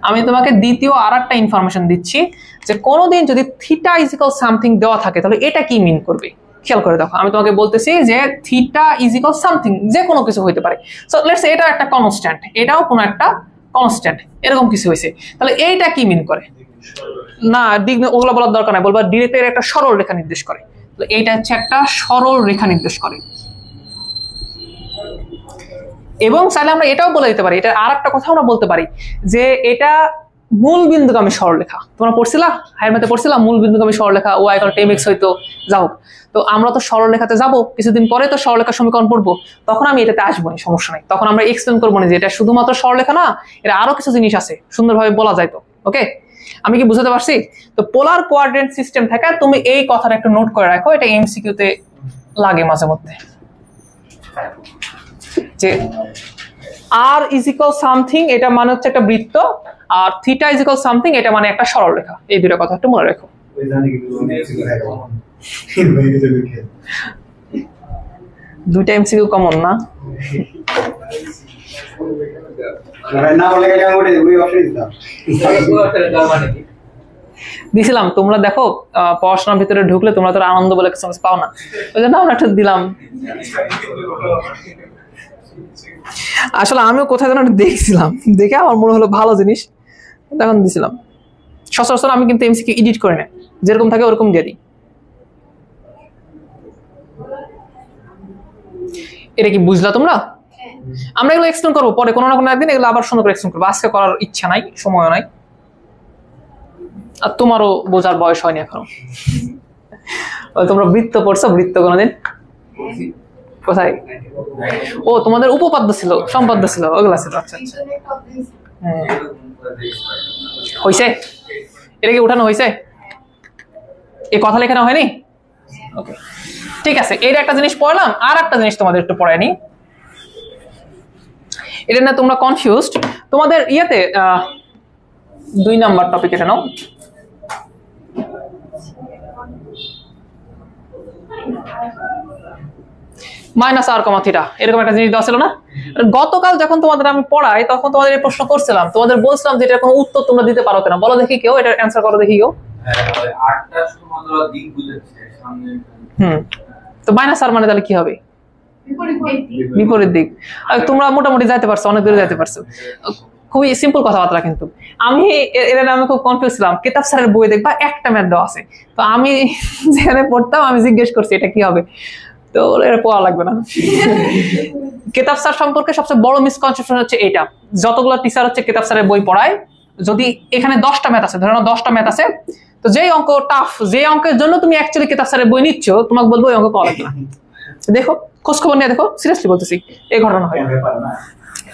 আমি তোমাকে দ্বিতীয় আর একটা ইনফরমেশন দিচ্ছি যে কোনোদিন যদি থিটা ইজ ইকুয়াল সামথিং দেওয়া থাকে তাহলে এটা কি মিন করবে। খেয়াল করে দেখো, আমি তোমাকে বলতেছি যে থিটা ইজ ইকুয়াল সামথিং, যে কোনো কিছু হইতে পারে। সো লেটস সে এটা একটা কনস্ট্যান্ট, এটাও কোনো একটা কনস্ট্যান্ট, এরকম কিছু হয়েছে, তাহলে এইটা কি মিন করে? না, দিক ওগুলো বলার দরকার নাই, বলবা ডিরেক্ট এর একটা সরল রেখা নির্দেশ করে। তো এইটা হচ্ছে একটা সরল রেখা নির্দেশ করে। এবং চাইলে আমরা এটাও বলে দিতে পারি, এটা আর একটা কথা আমরা বলতে পারি যে এটা মূল বিন্দুগামী সরলরেখা। তোমরা পড়ছিলা, হায়ার ম্যাথে পড়ছিলাম মূল বিন্দুগামী সরলরেখা, y = mx হইতো, যাও। তো আমরা তো সরলরেখাতে যাব, কিছুদিন পরে তো সরলরেখা সমীকরণ পড়বো, তখন আমি এটাতে আসবো না, সমস্যা নাই। তখন আমরা এক্সপ্লেন করবো না যে এটা শুধুমাত্র সরলরেখা না, এটা আরো কিছু জিনিস আছে, সুন্দরভাবে বলা যায়। তো ওকে, আমি কি বুঝাতে পারছি? তো পোলার কোঅর্ডিনেট সিস্টেম থেকে তুমি এই কথাটা একটু নোট করে রাখো, এটা এমসিকিউতে লাগে মাঝে মধ্যে, যে আর ইজ ইকুয়াল সামথিং এটা মানে হচ্ছে একটা বৃত্ত, আর থিটা ইজ ইকুয়াল সামথিং এটা মানে একটা সরলরেখা। এই দুটো কথা একটু মনে রাখো। দুইটা এমসিকিউ কমন না? দিছিলাম, তোমরা দেখো পড়াশোনার ভিতরে ঢুকলে তোমরা তো আনন্দ বলে কিছু পাও না, ওই জন্য আমরা একটা দিলাম। আসলে আমিও কোথায় যেন দেখছিলাম, দেখে আমার মনে হলো ভালো জিনিস, তখন দিছিলাম। সচরাচর আমি কিন্তু এমসিকিউ এডিট করে না, যেরকম থাকে ওরকম দিয়ে দিই। এটা কি বুঝলা তোমরা? আমরা এগুলো এক্সপ্লেন করবো পরে কোনো না কোনো একদিন, এগুলো আবার সুন্দর করে এক্সপ্লেন করবো, আজকে করার ইচ্ছা নাই, সময় নাই, আর তোমারও বোঝার বয়স হয়নি এখনো। তোমরা বৃত্ত পড়ছো? বৃত্ত কোনোদিন কোথায়? ও তোমাদের উপপাদ্য ছিল, সম্পাদ্য ছিল, ওগুলা ছিল। আচ্ছা আচ্ছা, হয়েছে? এটা কি উঠানো হয়েছে? এই কথা লেখানো হয়নি? ওকে, ঠিক আছে। এর একটা জিনিস পড়লাম, আর একটা জিনিস তোমাদের একটু পড়ায় নি, এটা না তোমরা কনফিউজড। তোমাদের ইয়েতে 2 নাম্বার টপিক এটা নাও, মাইনাস আর কমা থিটা, এরকম একটা জিনিস দেওয়া ছিল না? গতকাল যখন তোমাদের আমি পড়াই তখন তোমাদের এই প্রশ্ন করছিলাম, তোমাদের বলছিলাম যে এটার কোনো উত্তর তোমরা দিতে পারো কিনা, বলো দেখি কেউ, এটার অ্যান্সার করো দেখি কেউ। তো মাইনাস আর মানে তাহলে কি হবে? বিপরীত দিক। তোমরা মোটামুটি যাইতে পারছো, অনেক দূরে যাইতে পারছো, খুবই সিম্পল কথাবার্তা। কিন্তু আমি আমি খুব কনফিউজ ছিলাম। কেতাব স্যারের বই দেখবা একটা ম্যাথ দেওয়া আছে, তো আমি যেখানে পড়তাম আমি জিজ্ঞেস করছি এটা কি হবে, তো এটা পড়া লাগবে না। কেতাব স্যার সম্পর্কে সবচেয়ে বড় মিসকনসেপশন হচ্ছে এটা, যতগুলো টিচার হচ্ছে কেতাব স্যারের বই পড়ায়, যদি এখানে 10টা ম্যাথ আছে, ধরে নাও 10টা ম্যাথ আছে, তো যেই অঙ্ক টাফ, যে অঙ্কের জন্য তুমি অ্যাকচুয়ালি কেতাব স্যারের বই নিচ্ছ, তোমাকে বলবো ওই অঙ্ক পড়া লাগবে না। দেখো, খোঁজ খবর নিয়ে দেখো, সিরিয়াসলি বলতেছি, এই ঘটনা হয়।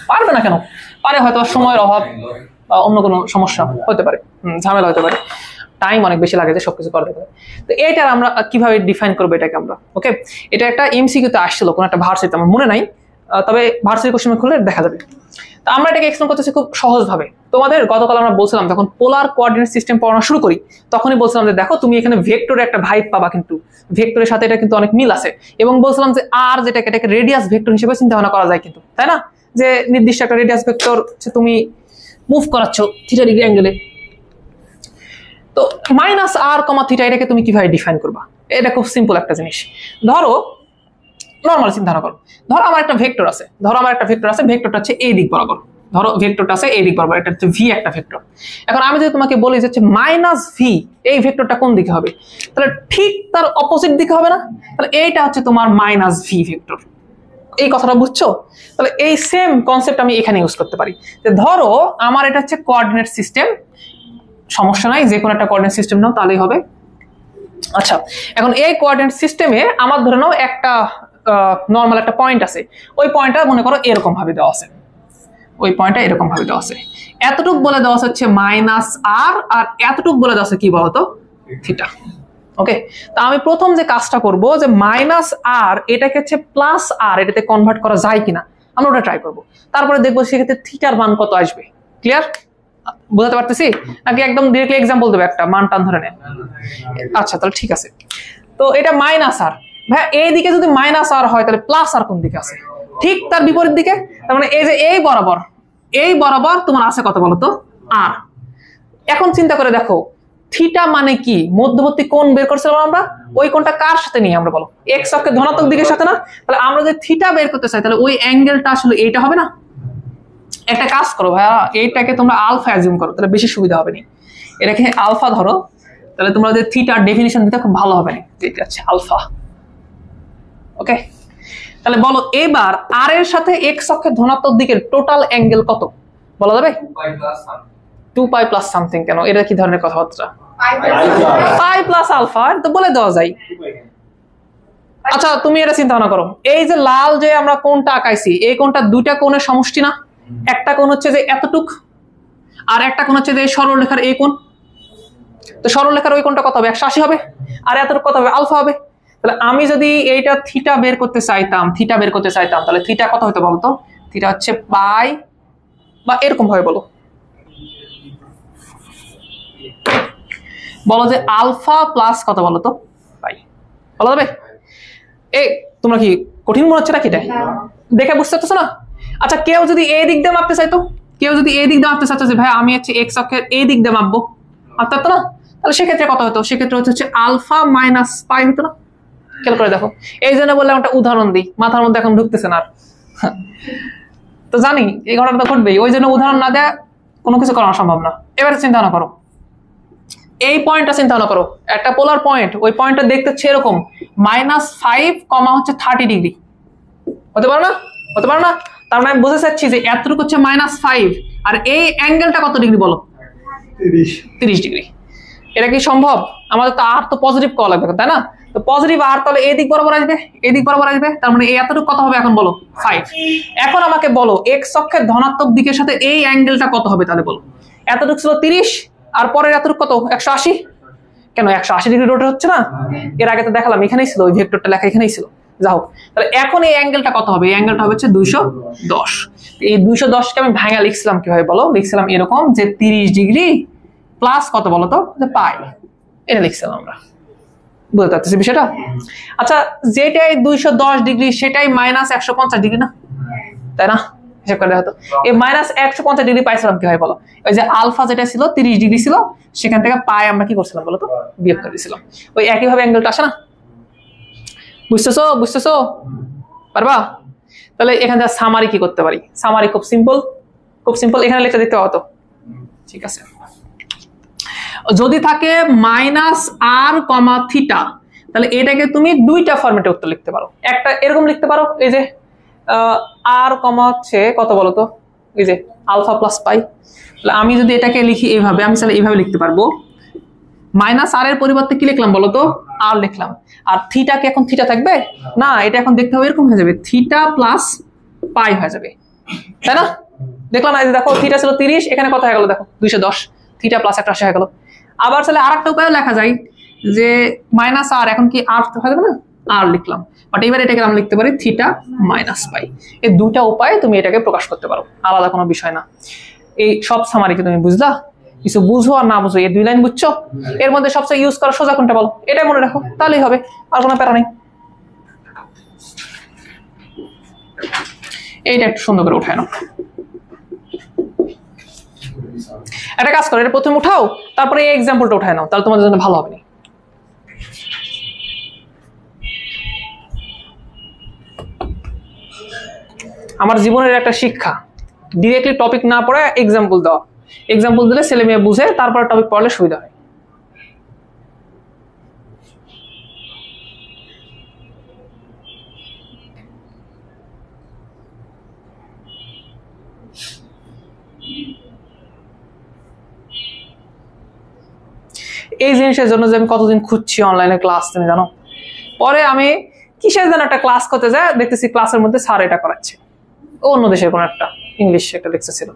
পারবে না কেন? পারে, হয়তো সময়ের অভাব বা অন্য কোনো সমস্যা হতে পারে, ঝামেলা হতে পারে, টাইম অনেক বেশি লাগে যে সবকিছু করতে পারে। তো এইটার আমরা কিভাবে ডিফাইন করবো এটাকে আমরা? ওকে, এটা একটা এমসিকিউতে আসছিল, কোন একটা ভার্সিতে, আমার মনে নাই, তবে ভার্সিটি কোশ্চেন খুললে দেখা যাবে। তো আমরা এটাকে এক্সপ্লেন করতেছি খুব সহজভাবে। তোমাদের গতকাল আমরা বলছিলাম যখন পোলার কোঅর্ডিনেট সিস্টেম পড়ানো শুরু করি তখনই বলছিলাম যে দেখো তুমি এখানে ভেক্টরের একটা ভাইব পাবা, কিন্তু ভেক্টরের সাথে এটা কিন্তু অনেক মিল আছে, এবং বলছিলাম যে আর যেটাকে এটাকে রেডিয়াস ভেক্টর হিসেবে চিন্তা ভাবনা করা যায় কিন্তু, তাই না? যে নির্দিষ্ট একটা রেডিয়াস ভেক্টর তুমি মুভ করাচ্ছ থিটা ডিগ্রি অ্যাঙ্গেলে। তো মাইনাস আর কমা থিটা এটাকে তুমি কিভাবে ডিফাইন করবা? এটা খুব সিম্পল একটা জিনিস। ধরো নর্মাল চিন্তা করো, ধরো আমার একটা ভেক্টর আছে, ভেক্টরটা হচ্ছে এই দিক বরাবর, ধরো ভেক্টরটা আছে এই দিক বরাবর, এটা হচ্ছে ভি একটা ভেক্টর। এখন আমি যদি তোমাকে বলি যে হচ্ছে মাইনাস ভি, এই ভেক্টরটা কোন দিকে হবে? তাহলে ঠিক তার অপোজিট দিকে হবে না? তাহলে এইটা হচ্ছে তোমার মাইনাস ভি ভেক্টর। এই কথাটা বুঝছো? তাহলে এই সেম কনসেপ্ট আমি এখানে ইউজ করতে পারি। যে ধরো আমার এটা হচ্ছে কোঅর্ডিনেট সিস্টেম, সমস্যা নাই, যে কোনো একটা কোঅর্ডিনেট সিস্টেম নাও তাহলেই হবে। আচ্ছা, এখন এই কোঅর্ডিনেট সিস্টেমে আমার ধরে নাও একটা নর্মাল একটা পয়েন্ট আছে, ওই পয়েন্টটা মনে করো এরকম ভাবে দেওয়া আছে, এতটুক বলে দেওয়া হচ্ছে মাইনাস আর, আর এতটুক বলে দেওয়া আছে কি বলতো? থিটা। ওকে, তো আমি প্রথম যে কাজটা করব যে মাইনাস আর এটাকে হচ্ছে প্লাস আর এটাতে কনভার্ট করা যায় কিনা আমরা ওটা ট্রাই করব, তারপরে দেখবো সেক্ষেত্রে থিটার মান কত আসবে। ক্লিয়ার? বুঝতে পারতেছি নাকি একদম ডিরেক্টলি এক্সাম্পল দেবো একটা মান টান ধরে নেন? আচ্ছা তাহলে ঠিক আছে। তো এটা মাইনাস আর, ভাই এই দিকে যদি মাইনাস আর হয় তাহলে প্লাস আর কোন দিকে আছে? ঠিক তার বিপরীত দিকে। তার মানে এই যে এই বরাবর তোমার আছে কত বলো তো? আর। এখন চিন্তা করে দেখো থিটা মানে কি? মধ্যবর্তী কোণ বের করছিলাম আমরা, ওই কোণটা কার সাথে নিয়ে আমরা বলো? এক্স অক্ষের ধনাত্মক দিকের সাথে না? তাহলে আমরা যদি থিটা বের করতে চাই তাহলে ওই অ্যাঙ্গেলটা আসলে এইটা হবে না? একটা কাজ করো ভাইয়া, এইটাকে তোমরা আলফা অ্যাজিউম করো, তাহলে বেশি সুবিধা হবে না। এটাকে আলফা ধরো, তাহলে তোমরা যদি থিটার ডেফিনিশন দিতে খুব ভালো হবে না। এটা হচ্ছে আলফা। ওকে, তাহলে বলো এবার আর এর সাথে এক্স অক্ষের ধনাত্মক দিকের টোটাল অ্যাঙ্গেল কত বলা যাবে? 2 পাই প্লাস সামথিং। কেন, এটা কি ধরনের কথাবার্তা? পাই প্লাস আলফা তো বলে দেওয়া যায়। আচ্ছা তুমি এটা চিন্তা ভাবনা করো, এই যে লাল যে আমরা কোণটা আঁকাইছি, এই কোণটা দুইটা কোণের সমষ্টি না? একটা কোণ হচ্ছে যে এতটুক, আর একটা কোণ হচ্ছে যে সরলরেখার এই কোণ। তো সরলরেখার ওই কোণটা কত হবে? 180 হবে, আর এতটুকু কত হবে? আলফা হবে। তাহলে আমি যদি এইটা থিটা বের করতে চাইতাম, তাহলে থিটা কত হতো বলতো? থিটা হচ্ছে পাই, বা এরকম ভাবে বলো যে আলফা প্লাস কত বলো তো? পাই। বলা যাবে? এই তোমরা কি কঠিন মনে হচ্ছে নাকি? এটা দেখে বুঝতে পারছো না? আচ্ছা কেউ যদি এই দিক দিয়ে মাপতে চাইতো, যে ভাই আমি হচ্ছে এক্স অক্ষের এই দিক দিয়ে মাপবো, মাপতে পারতো না? তাহলে সেক্ষেত্রে কত হতো? সেক্ষেত্রে হচ্ছে আলফা মাইনাস পাই হতো না? খেয়াল করে দেখো, এই জন্য বললাম একটা উদাহরণ দিই, মাথার মধ্যে এখন ঢুকতেছে না আর। তো জানি এই ঘটনাটা ঘটবেই, ওই জন্য উদাহরণ না দেয়া কোনো কিছু করা সম্ভব না। এবারে চিন্তা ভাবনা করো, এই পয়েন্টটা চিন্তা ভাবনা করো, একটা পোলার পয়েন্ট, ওই পয়েন্টটা দেখতে হচ্ছে এরকম -5, হচ্ছে 30 ডিগ্রি। হতে পারে না? তার মানে আমি বুঝতে চাচ্ছি যে এতটুকু হচ্ছে -5, আর এই অ্যাঙ্গেলটা কত ডিগ্রি বলো? 30 ডিগ্রি। এটা কি সম্ভব? আমাদের তো আর তো পজিটিভ করা লাগবে, তাই না? তো পজিটিভ আর তাহলে এই দিক বরাবর আসবে, তার মানে এই এতটুকু কত হবে এখন বলো? 5। এখন আমাকে বলো এক্স অক্ষের ধনাত্মক দিকের সাথে এই অ্যাঙ্গেলটা কত হবে তাহলে বলো? এতটুকু ছিল 30, আর পরের এতটুকু কত? 180। কেন 180 ডিগ্রি রোটেট হচ্ছে না? এর আগে তো দেখালাম এখানেই ছিল, ওই ভেক্টরটা লেখা এখানেই ছিল। যাই হোক, তাহলে এখন এই অ্যাঙ্গেলটা কত হবে? এই অ্যাঙ্গেলটা হবে 210। এই 210 কে আমি ভাঙা লিখছিলাম কিভাবে বলো? লিখছিলাম এরকম যে 30 ডিগ্রি প্লাস কত বলো তো? যে পাই। এটা লিখছিলাম আমরা। বুঝতে পারতেছি বিষয়টা? আচ্ছা যেটাই 210 ডিগ্রি সেটাই -150 ডিগ্রি না? তাই না? হিসাব করে দেখো তো, এই -150 ডিগ্রি পাইছিলাম কিভাবে বলো? ওই যে আলফা যেটা ছিল 30 ডিগ্রি ছিল, সেখান থেকে পাই আমরা কি করছিলাম বলো তো? বিয়োগ করে দিয়েছিলাম। ওই একইভাবে অ্যাঙ্গেলটা আসে না? বুঝতেছো? পারবা? তাহলে এখান থেকে সামারি কি করতে পারি? সামারি খুব সিম্পল, এখানে লেখা দেখতে পাবো তো? ঠিক আছে, যদি থাকে -r, থিটা, তাহলে এটাকে তুমি দুইটা ফরম্যাটে উত্তর লিখতে পারো। একটা এরকম লিখতে পারো, এই যে r, হচ্ছে কত বলো তো? এই যে আলফা প্লাস পাই। তাহলে আমি যদি এটাকে লিখি এইভাবে, আমি তাহলে এইভাবে লিখতে পারবো, -r এর পরিবর্তে কি লিখলাম বলো তো? r লিখলাম। আর থিটা কি এখন থিটা থাকবে না? এটা এখন দেখতে হবে এরকম হয়ে যাবে, থিটা প্লাস পাই হয়ে যাবে, তাই না? দেখলাম না? দেখো থিটা ছিল 30, এখানে কত হয়ে গেল দেখো? 210। থিটা প্লাস 180 হয়ে গেল। আবার তাহলে আরেকটা উপায় লেখা যায় যে -r এখন কি r হয়ে যাবে না? আর লিখলাম, বাট এবার এটাকে আমরা লিখতে পারি থিটা মাইনাস পাই। এই দুটা উপায়ে তুমি এটাকে প্রকাশ করতে পারো, আলাদা কোনো বিষয় না। এই সব সামারিকে তুমি বুঝলা? কিছু বুঝো আর না বুঝো এই 2 লাইন বুঝছো, এর মধ্যে সবচেয়ে ইউজ করা সোজা কোনটা বলো, এটাই মনে রাখো, তাহলেই হবে, আর কোনো প্যারা নেই। এইটা একটু সুন্দর করে উঠায় নাও। একটা কাজ করো, এটা প্রথমে উঠাও, তারপরে এই এক্সাম্পলটা উঠায় নাও, তাহলে তোমাদের জন্য ভালো হবে। আমার জীবনের একটা শিক্ষা, ডিরেক্টলি টপিক না পড়ে এক্সাম্পল দেওয়া। এক্সাম্পল দিলে ছেলে মেয়ে বুঝে, তারপরে টপিক পড়লে সুবিধা হয়। এই জিনিসের জন্য যে আমি কতদিন খুঁজছি অনলাইনে ক্লাস, তুমি জানো? পরে আমি কিসের যেন একটা ক্লাস করতে যাই, দেখতেছি ক্লাসের মধ্যে স্যার এটা করাচ্ছে, অন্য দেশের কোনো একটা ইংলিশ একটা লেকচার ছিল।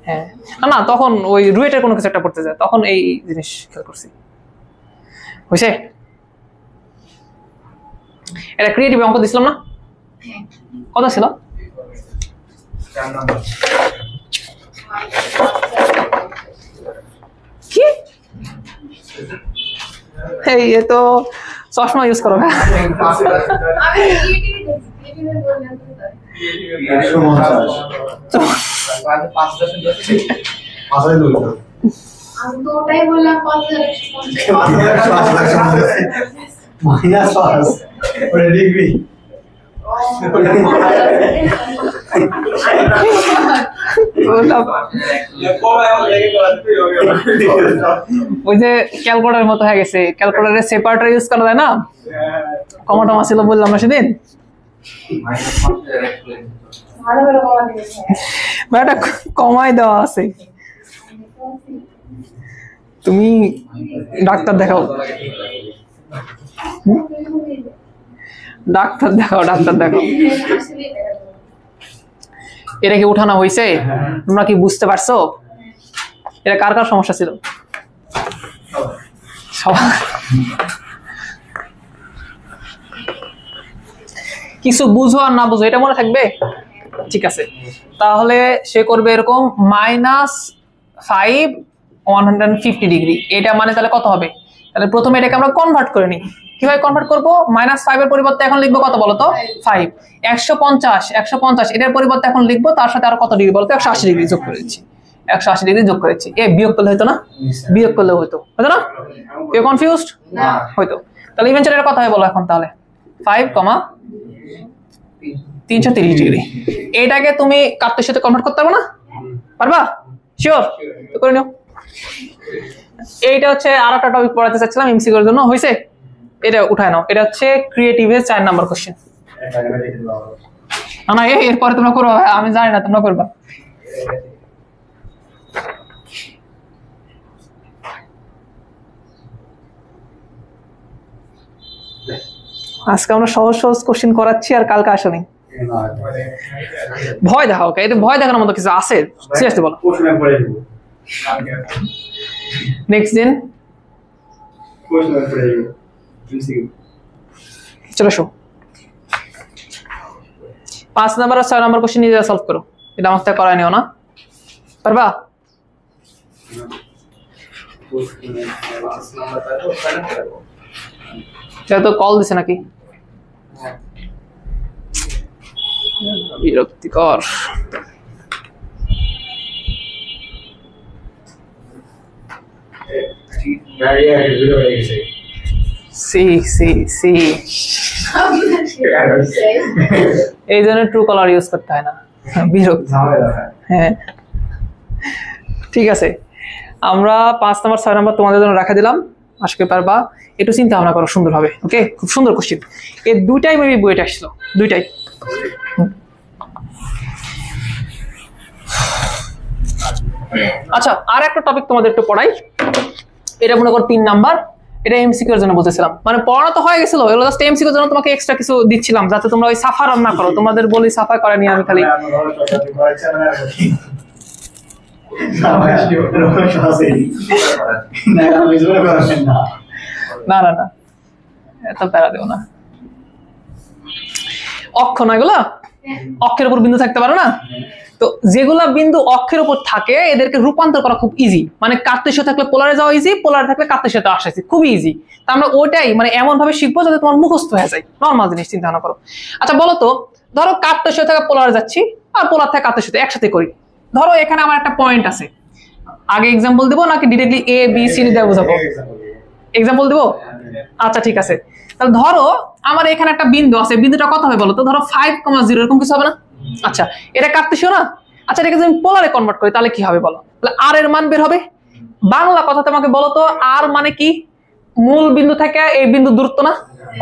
হ্যাঁ, না তখন ওই রুয়েটের কোনো কিছু একটা পড়তে যায়, তখন এই জিনিস খেয়াল করছি। হয়েছে? এটা ক্রিয়েটিভ অঙ্ক দিছিলাম না? কত ছিল? 4 নম্বর। কি এই এ তো চশমা ইউজ করো। আমি ক্রিয়েটিভ বললাম তো 5 আমি তো ওটাই বললাম 5 ওটা ডিগ্রি। ওই যে ক্যালকুলেটরের মতো হয়ে গেছে, ক্যালকুলেটরের সেপারেটর ইউজ করা যায় না, কমা টমা ছিল বললাম না সেদিন। এটা কমাই দেওয়া আছে, তুমি ডাক্তার দেখাও, ডাক্তার দেখাও, ডাক্তার দেখাও। এটা কি উঠানো হয়েছে? তোমরা কি বুঝতে পারছো? এটা কার কার সমস্যা ছিল? কিছু বুঝো আর না বুঝো এটা মনে থাকবে? ঠিক আছে, তাহলে সে করবে এরকম -5 150 ডিগ্রি। এটা মানে তাহলে কত হবে? তাহলে প্রথমে এটাকে আমরা কনভার্ট করে নিই। কিভাবে কনভার্ট করবো? -5 এর পরিবর্তে এখন লিখবো কত বলো তো? 5। 150 এটার পরিবর্তে এখন লিখবো তার সাথে আরো কত ডিগ্রি বলতো? 180 ডিগ্রি যোগ করেছি, 180 ডিগ্রি যোগ করেছি। এ বিয়োগ করলে হইতো না? বিয়োগ করলে হইতো না? কেউ কনফিউজড? হয়তো। তাহলে ইভেন্টুয়ালি এটা কত হয় বলো এখন? তাহলে 5, 330 ডিগ্রি। এইটাকে তুমি কাটতের সাথে কনভার্ট করতে পারবে না? পারবা? শিওর? তো করে নিও। এইটা হচ্ছে আর একটা টপিক পড়াতে চাচ্ছিলাম এমসিকিউ এর জন্য, হয়েছে? এটা উঠায় নাও। এটা হচ্ছে ক্রিয়েটিভের 4 নাম্বার কোশ্চেন। না এরপরে তোমরা করো, আমি জানি না, তোমরা করবা। আজকে আমরা সহজ সহজ কোশ্চেন করাচ্ছি আর কালকে আসেনি। ভয় দেখাও, এটা ভয় দেখানোর মতো কিছু আছে? সিরিয়াসলি বলো। নেক্সট দিন চলো শো 5 নাম্বার আর 6 নাম্বার কোশ্চেন নিজে সলভ করো। এটা আমার থেকে করায় নিও না, পারবা? তো কল দিছে নাকি? বিরক্তিকর। এই জন্য ট্রু কলার ইউজ করতে হয় না, বিরক্ত। হ্যাঁ ঠিক আছে, আমরা 5 নাম্বার 6 নাম্বার তোমাদের জন্য রাখা দিলাম, আজকে পারবা। একটু চিন্তা ভাবনা করো সুন্দরভাবে। ওকে, খুব সুন্দর কোশ্চেন। এই দুইটাই মেবি বইটা আসলো, দুইটাই। আচ্ছা, আর একটা টপিক তোমাদের একটু পড়াই। এটা মনে করো 3 নাম্বার, এটা এমসিকিউ এর জন্য বলতেছিলাম, মানে পড়ানো তো হয়ে গেছিল, এগুলো জাস্ট এমসিকিউ এর জন্য তোমাকে এক্সট্রা কিছু দিচ্ছিলাম যাতে তোমরা ওই সাফা রান্না করো। তোমাদের বলি সাফা করে নি, আমি খালি না এত প্যারা দেও না। অক্ষ না এগুলা, অক্ষের উপর বিন্দু থাকতে পারে না? তো যেগুলা বিন্দু অক্ষের উপর থাকে এদেরকে রূপান্তর করা খুব ইজি, মানে কার্তেশীয় থাকলে পোলারে যাওয়া ইজি, পোলারে থাকলে কার্তেশীয়তে আসা ইজি, খুব ইজি। তা আমরা ওইটাই মানে এমন ভাবে শিখবো যাতে তোমার মুখস্থ হয়ে যায়, নর্মাল জিনিস চিন্তা না করো। আচ্ছা বলো তো, ধরো কার্তেশীয় থেকে পোলারে যাচ্ছি আর পোলার থেকে কার্তেশীয়তে একসাথে করি। ধরো এখানে আমার একটা পয়েন্ট আছে, আগে এক্সাম্পল দিব নাকি ডিরেক্টলি এ বি সি দিয়ে বোঝাবো? এক্সাম্পল দিব? আচ্ছা ঠিক আছে, তাহলে ধরো আমার এখানে একটা বিন্দু আছে, বিন্দুটা কত হবে বলো তো? ধরো 5,0 এরকম কিছু হবে না? আচ্ছা এটা কাটতেছো না? আচ্ছা এটাকে যদি আমি পোলারে কনভার্ট করি তাহলে কি হবে বলো? তাহলে আর এর মান বের হবে। বাংলা কথা তোমাকে বলো তো, আর মানে কি? মূল বিন্দু থেকে এই বিন্দু দূরত্ব না?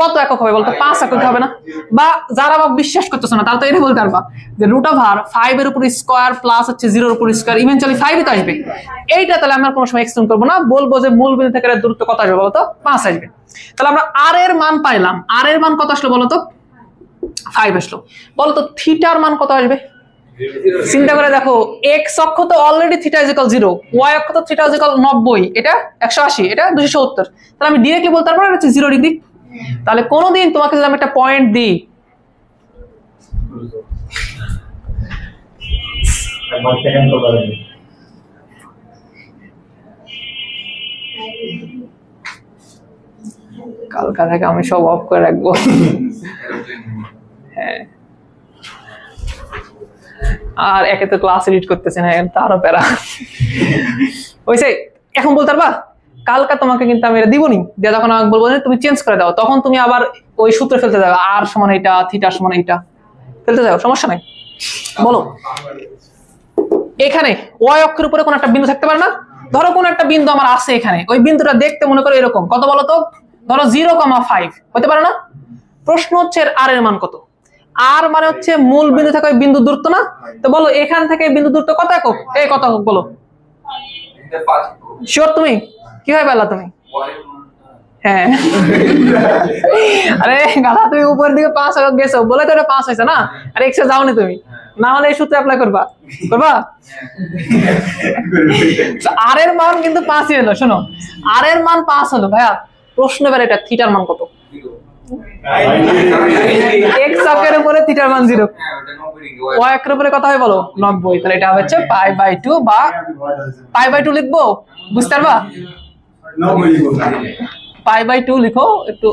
কত একক হবে বলতো? 5 একক হবে না? বা যারা বা বিশ্বাস করতেছো না তারা তো এটা বলতে পারবা যে √5 এর উপর স্কয়ার প্লাস হচ্ছে 0 এর উপর স্কয়ার, ইভেন্চুয়ালি 5 ই তো আসবে। এইটা তাহলে আমরা কোনো সময় এক্সটেন্ড করবো না, বলবো যে মূল বিন্দু থেকে দূরত্ব কত আসবে বলতো? 5 আসবে। তাহলে আমরা আর এর মান পাইলাম, আর এর মান কত আসলো বলতো? 5 আসলো। বলতো থিটার মান কত আসবে? চিন্তা করে দেখো, এক্স অক্ষ তো already theta is equal 0, y অক্ষ তো থিটা ইজ ইকুয়াল 90, এটা 180, এটা 270। তাহলে আমি ডাইরেক্টলি বলতে পারবো এটা হচ্ছে 0 ডিগ্রি। তাহলে কোনোদিন তোমাকে যদি আমি একটা পয়েন্ট দিই, কালকা থেকে আমি সব অফ করে রাখবো। হ্যাঁ, আর একে তো ক্লাস এডিট করতেছে না, তারও প্যারা হইছে। এখন বলতে পারবা কালকা তোমাকে কিন্তু আমি এটা দিবনি, দিয়ে যখন আমাকে বলবো তুমি চেঞ্জ করে দাও, তখন তুমি আবার ওই সূত্র ফেলতে যাবে, আর সমান এটা, থিটা সমান এটা ফেলতে যাও, সমস্যা নাই। বলো এখানে ওয়াই অক্ষের উপরে কোন একটা বিন্দু থাকতে পারে না? ধরো কোন একটা বিন্দু আমার আছে এখানে, ওই বিন্দুটা দেখতে মনে করো এরকম, কত বলো তো? ধরো 0,5 হতে পারে না? প্রশ্ন হচ্ছে আর এর মান কত? আর মানে হচ্ছে মূল বিন্দু থেকে ওই বিন্দু দূরত্ব না? তো বলো এখান থেকে বিন্দু দূরত্ব কত একক? এই কত একক বলো? শিওর তুমি? কিভাবে পেলা তুমি? হ্যাঁ আরে গাধা, তুমি উপরের দিকে 5 একক গেছো বলে তো এটা 5 হয়েছে না? আর এক্সে যাওনি তুমি, না হলে এই সূত্র অ্যাপ্লাই করবা? আর এর মান কিন্তু 5ই হলো। শোনো, আর এর মান 5 হলো ভাইয়া, প্রশ্ন এবার এটা থিটার মান কত? এক্স অক্ষের উপরে থিটার মান 0, ওয়াই অক্ষের উপরে কত হয় বলো? 90। তাহলে এটা হচ্ছে π/2 বা π/2 লিখবো, বুঝতে পারবা? π/2 লিখো, একটু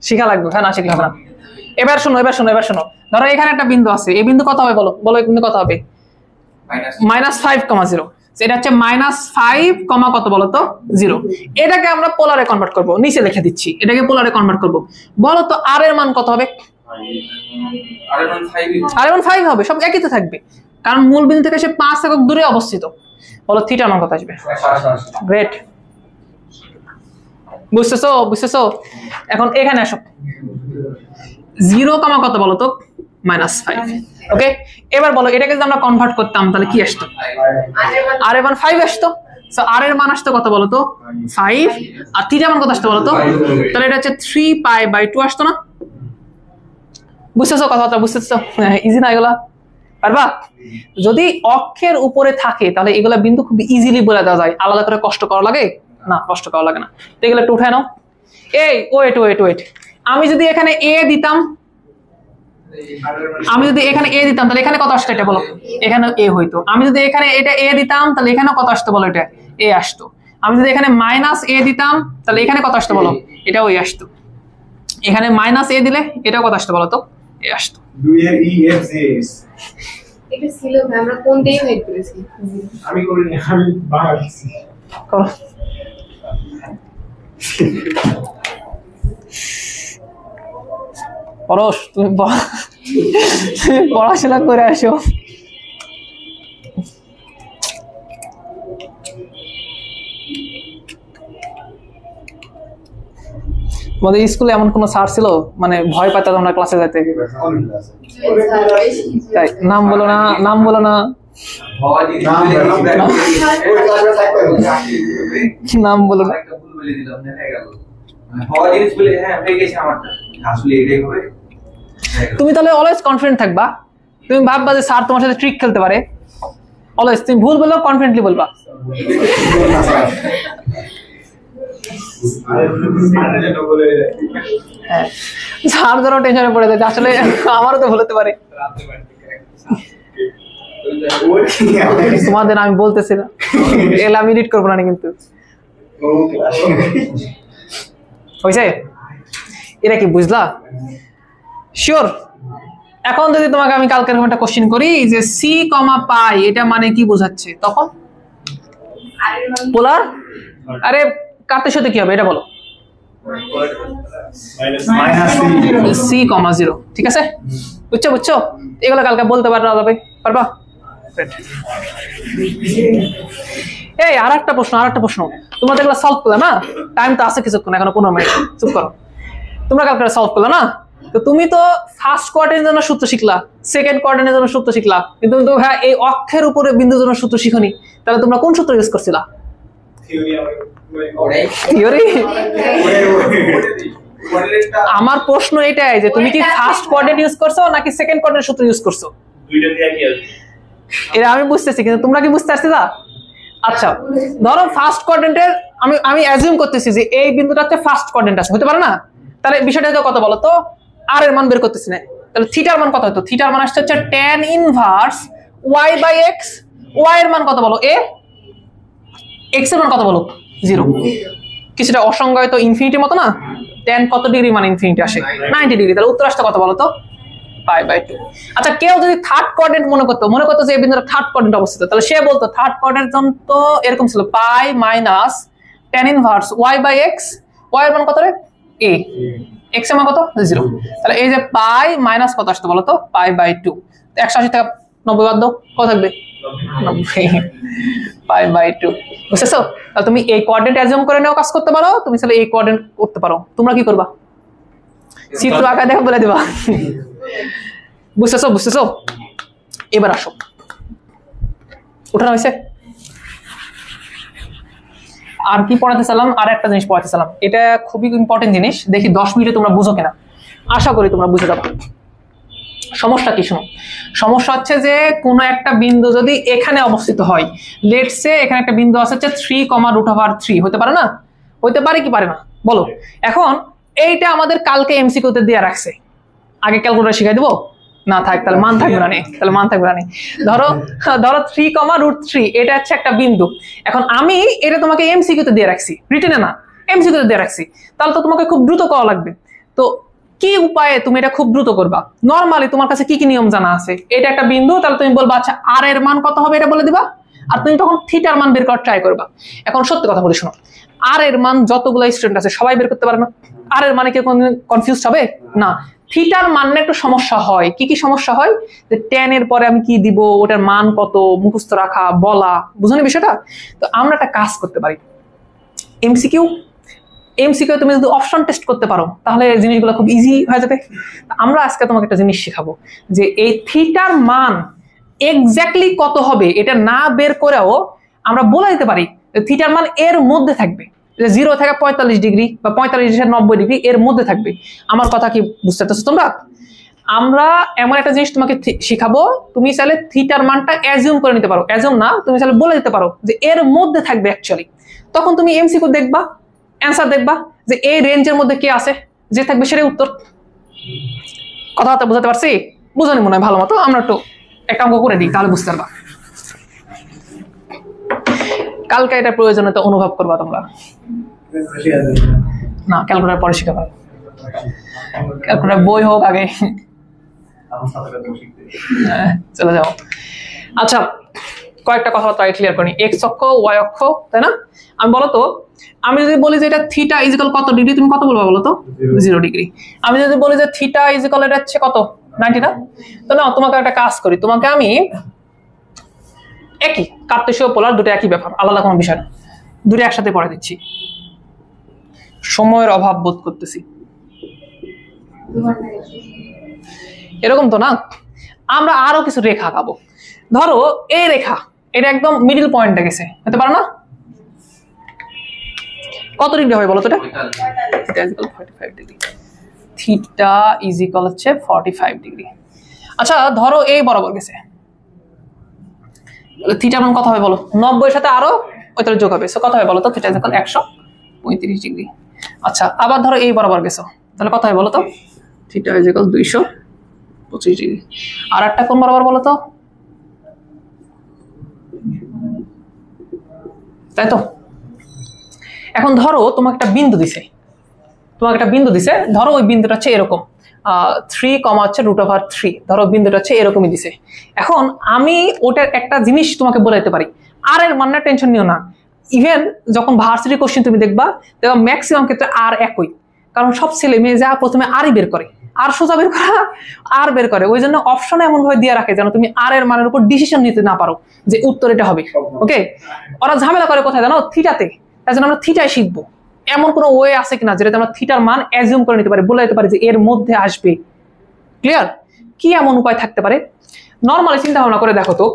শিখা লাগবে, হ্যাঁ না শিখলে হবে না। এবার শোনো, ধরো এখানে একটা বিন্দু আছে, এই বিন্দু কত হবে বলো? এই বিন্দু কত হবে? -5,0। এটা হচ্ছে -5, কত বলো তো? 0। এটাকে আমরা পোলারে কনভার্ট করব, নিচে লিখে দিচ্ছি, এটাকে পোলারে কনভার্ট করব। বলো তো আর এর মান কত হবে? আর এর মান 5 হবে, সব একই তো থাকবে, কারণ মূল বিন্দু থেকে সে 5 একক দূরে অবস্থিত। বলো থিটার মান কত আসবে? গ্রেট, বুঝতেছো? এখন এখানে আসো, 0, কত বলো তো? -5। ওকে, এবার বলো এটাকে যদি আমরা কনভার্ট করতাম তাহলে কি আসতো? আর এর মান 5 আসতো। সো আর এর মান আসতো কত বলো তো? 5। আর থিটা মান কত আসতো বলো তো? তাহলে এটা হচ্ছে 3π/2 আসতো না? বুঝতেছো কথাটা? বুঝতেছো? ইজি না এগুলা? পারবা? যদি অক্ষের উপরে থাকে তাহলে এগুলা বিন্দু খুব ইজিলি বলে দেওয়া যায়, আলাদা করে কষ্ট করা লাগে না? কষ্ট করা লাগে না। তো এগুলো একটু উঠায় নাও। এই ওয়েট, আমি যদি এখানে এ দিতাম, তাহলে এখানে কত আসতো এটা বলো? এখানে এ হইতো। আমি যদি এখানে এটা এ দিতাম তাহলে এখানে কত আসতো বলো? এটা এ আসতো। আমি যদি এখানে -a দিতাম তাহলে এখানে কত আসতো বলো? এটাও এ আসতো। এখানে -a দিলে এটাও কত আসতো বলো তো? এ আসতো। 2 এর ই এফ জি এটা ছিল আমরা কোন দিয়ে হেড করেছি? আমি করিনি, আমি বানাইছি। করো। পরশ, তুমি পড়াশোনা করে আসো। আমাদের স্কুলে এমন কোন স্যার ছিল মানে ভয় পাইতো তোমরা ক্লাসে যেতে? তাই নাম বলো না। নাম বলো না। তুমি তাহলে অলওয়েজ কনফিডেন্ট থাকবা, তুমি ভাববা যে স্যার তোমার সাথে ট্রিক খেলতে পারে। অলওয়েজ তুমি ভুল বললেও কনফিডেন্টলি বলবা। হ্যাঁ যার ধরো টেনশনে পড়ে যাচ্ছে আসলে আমারও তো বলতে পারে তোমাদের আমি বলতেছি না এলা আমি রিড করবো না কিন্তু হয়েছে এটা কি বুঝলা শিওর এখন যদি তোমাকে আমি কালকের একটা কোশ্চেন করি যে সি কমা পাই এটা মানে কি বোঝাচ্ছে তখন পোলার আরে কাটতে সাথে কি হবে এটা বলো সি কমা 0 ঠিক আছে বুঝছো বুঝছো এগুলো কালকে বলতে পারবা এই আরেকটা প্রশ্ন তোমরা এগুলো সলভ করলে না টাইম তো আছে কিছুক্ষণ এখনো 15 মিনিট চুপ করো তোমরা কালকে সলভ করলে না তো তুমি তো ফার্স্ট কোয়ার্টারের জন্য সূত্র শিখলা সেকেন্ড কোয়ার্টারের জন্য সূত্র শিখলা কিন্তু তো হ্যাঁ এই অক্ষের উপরে বিন্দুর জন্য সূত্র শিখনি তাহলে তোমরা কোন সূত্র ইউজ করছিলা থিওরি আমার প্রশ্ন এটাই যে তুমি কি ফার্স্ট কোয়ার্টার ইউজ করছো নাকি সেকেন্ড কোয়ার্টারের সূত্র ইউজ করছো দুইটা দিয়ে কি আছে এরা আমি বুঝতেছি কিন্তু তোমরা কি বুঝতে পারছিলা আচ্ছা ধরো ফার্স্ট কোয়াড্রেন্টের আমি অ্যাজিউম করতেছি যে এই বিন্দুটা হচ্ছে ফার্স্ট কোয়াড্রেন্ট আছে হতে পারে না তাহলে বিষয়টা কত বলো তো আর এর মান বের করতেছি না তাহলে থিটার মান কত হতো থিটার মান আসছে হচ্ছে tan ইনভার্স y/x y এর মান কত বলো a x এর মান কত বলো 0 কিছুটা অসংজ্ঞায়িত ইনফিনিটির মতো না tan কত ডিগ্রি মানে ইনফিনিটি আসে 90 ডিগ্রি তাহলে উত্তর আসছে কত বলো তো π/2 আচ্ছা কেউ যদি থার্ড কোয়াড্রেন্ট মনে করতো যে এই বিন্দুটা থার্ড কোয়াড্রেন্ট অবস্থিত তাহলে সে বলতো থার্ড কোয়াড্রেন্ট তো এরকম ছিল π minus tan inverse y/x y এর মান কত রে a x এর মান কত 0 তাহলে এই যে π মাইনাস কত আসছে বলো তো π/2 180 থেকে 90 বাদ দাও কত থাকবে 90 π/2 বুঝছো তাহলে তুমি এই কোয়াড্রেন্ট অ্যাজিউম করে নাও কাজ করতে পারো তুমি তাহলে এই কোয়াড্রেন্ট করতে পারো তোমরা কি করবা চিত্র আঁকা দেখো বলে দিবা বুঝতেছো এবার আসো উঠানো হয়েছে আর কি পড়াতে চালাম আর একটা জিনিস পড়াতে চালাম এটা খুবই ইম্পর্টেন্ট জিনিস দেখি 10 মিনিটে তোমরা বুঝো কিনা আশা করি তোমরা বুঝে যাবে সমস্যা কি শোনো সমস্যা হচ্ছে যে কোনো একটা বিন্দু যদি এখানে অবস্থিত হয় লেটস সে এখানে একটা বিন্দু আছে হচ্ছে 3, হতে পারে না হতে পারে কি পারে না বলো এখন এইটা আমাদের কালকে এমসিকিউতে দেয়া রাখছে আগে ক্যালকুলেটর শিখাই দেবো না থাক তাহলে মান থাকবে না ধরো 3, এটা হচ্ছে একটা বিন্দু এখন আমি এটা তোমাকে এমসিকিউতে দিয়ে রাখছি রিটেনে না এমসিকিউতে দিয়ে রাখছি তাহলে তো তোমাকে খুব দ্রুত করা লাগবে তো কি উপায়ে তুমি এটা খুব দ্রুত করবা নরমালি তোমার কাছে কি কি নিয়ম জানা আছে এটা একটা বিন্দু তাহলে তুমি বলবা আচ্ছা আর এর মান কত হবে এটা বলে দিবা আর তুমি তখন থিটার মান বের করার ট্রাই করবা এখন সত্যি কথা বলি শোনো আর এর মান যতগুলো স্টুডেন্ট আছে সবাই বের করতে পারে না আর এর মানে কি কনফিউজড হবে না থিটার মানে একটু সমস্যা হয় কি সমস্যা হয় যে tan এর পরে আমি কি দিব ওটার মান কত মুখস্থ রাখা বলা বুঝুন বিষয়টা তো আমরা একটা কাজ করতে পারি এমসিকিউ তুমি যদি অপশন টেস্ট করতে পারো তাহলে জিনিসগুলো খুব ইজি হয়ে যাবে আমরা আজকে তোমাকে একটা জিনিস শেখাবো যে এই থিটার মান এক্স্যাক্টলি কত হবে এটা না বের করেও আমরা বলে দিতে পারি থিটার মান এর মধ্যে থাকবে 0 থেকে 45 ডিগ্রি বা 45 থেকে 90 ডিগ্রি এর মধ্যে থাকবে আমার কথা কি বুঝতে পারছো তোমরা আমরা এমন একটা জিনিস তোমাকে শিখাবো তুমি চাইলে থিটার মানটা অ্যাজিউম করে নিতে পারো অ্যাজিউম না তুমি চাইলে বলে দিতে পারো যে এর মধ্যে থাকবে অ্যাকচুয়ালি তখন তুমি এমসিকিউ দেখবা অ্যান্সার দেখবা যে এই রেঞ্জের মধ্যে কি আছে যে থাকবে সেটাই উত্তর কথাটা বুঝাতে পারছি বুঝানি মনে হয় ভালো মতো আমরা একটু একটা অঙ্ক করে দিই তাহলে বুঝতে পারবা কালকে এটা প্রয়োজনীয়তা অনুভব করবা তোমরা না ক্যালকুলেটর পরে শিখাবা ক্যালকুলেটর বই হোক আগে চলে যাও আচ্ছা কয়েকটা কথাবার্তা ক্লিয়ার করি এক্স অক্ষ ওয়াই অক্ষ তাই না আমি বলো তো আমি যদি বলি যে এটা থিটা ইজিক্যাল কত ডিগ্রি তুমি কত বলবা বলো তো 0 ডিগ্রি আমি যদি বলি যে থিটা ইজিক্যাল এটা হচ্ছে কত 90 না তো না তোমাকে একটা কাজ করি তোমাকে আমি একই কার্টেসীয় পোলার দুটো একই ব্যাপার আলাদা কোনো বিষয় না দুটো একসাথে পড়ে দিচ্ছি সময়ের অভাব বোধ করতেছি এরকম তো না আমরা আরো কিছু রেখা আঁকাবো ধরো এই রেখা এটা একদম মিডল পয়েন্টে গেছে হতে পারে না কত ডিগ্রি হবে বলো তো এটা 45 ডিগ্রি থিটা ইজ ইকুয়াল হচ্ছে 45 ডিগ্রি আচ্ছা ধরো এই বরাবর গেছে থিটার মান কত হবে বলো 90 এর সাথে আরো 45 যোগ হবে সো কত হবে বলো তো থিটা ইজ ইকুয়াল 180 35 ডিগ্রি। আচ্ছা আবার ধরো এই বরাবর গেছো, তাহলে কত হয় বলো তো? Theta is equal 225 degree. আর একটা কোণ বরাবর বলো তো? তাই তো। এখন ধরো তোমাকে একটা বিন্দু দিছে, ধরো ওই বিন্দুটা হচ্ছে এরকম 3, হচ্ছে √3, ধরো বিন্দুটা হচ্ছে এরকমই দিছে। এখন আমি ওটার একটা জিনিস তোমাকে বলে দিতে পারি, আর এর মানে টেনশন নিও না। ইভেন যখন ভার্সিটি কোশ্চেন তুমি দেখবা ম্যাক্সিমাম ক্ষেত্রে আর একই, কারণ সব ছেলে মেয়ে যা প্রথমে আরই বের করে, আর সোজা বের করা আর বের করে, ওই জন্য অপশনে এমন ভাবে দিয়ে রাখে যেন তুমি আর এর মানের উপর ডিসিশন নিতে না পারো যে উত্তর এটা হবে। ওকে, ওরা ঝামেলা করে কোথায় জানো? থিটাতে। তাই জন্য আমরা থিটাই শিখবো। এমন কোনো ওয়ে আছে কিনা যেটাতে আমরা থিটার মান অ্যাজিউম করে নিতে পারি, বলে দিতে পারি যে এর মধ্যে আসবে। ক্লিয়ার? কি এমন উপায় থাকতে পারে? নর্মালি চিন্তা ভাবনা করে দেখো তো,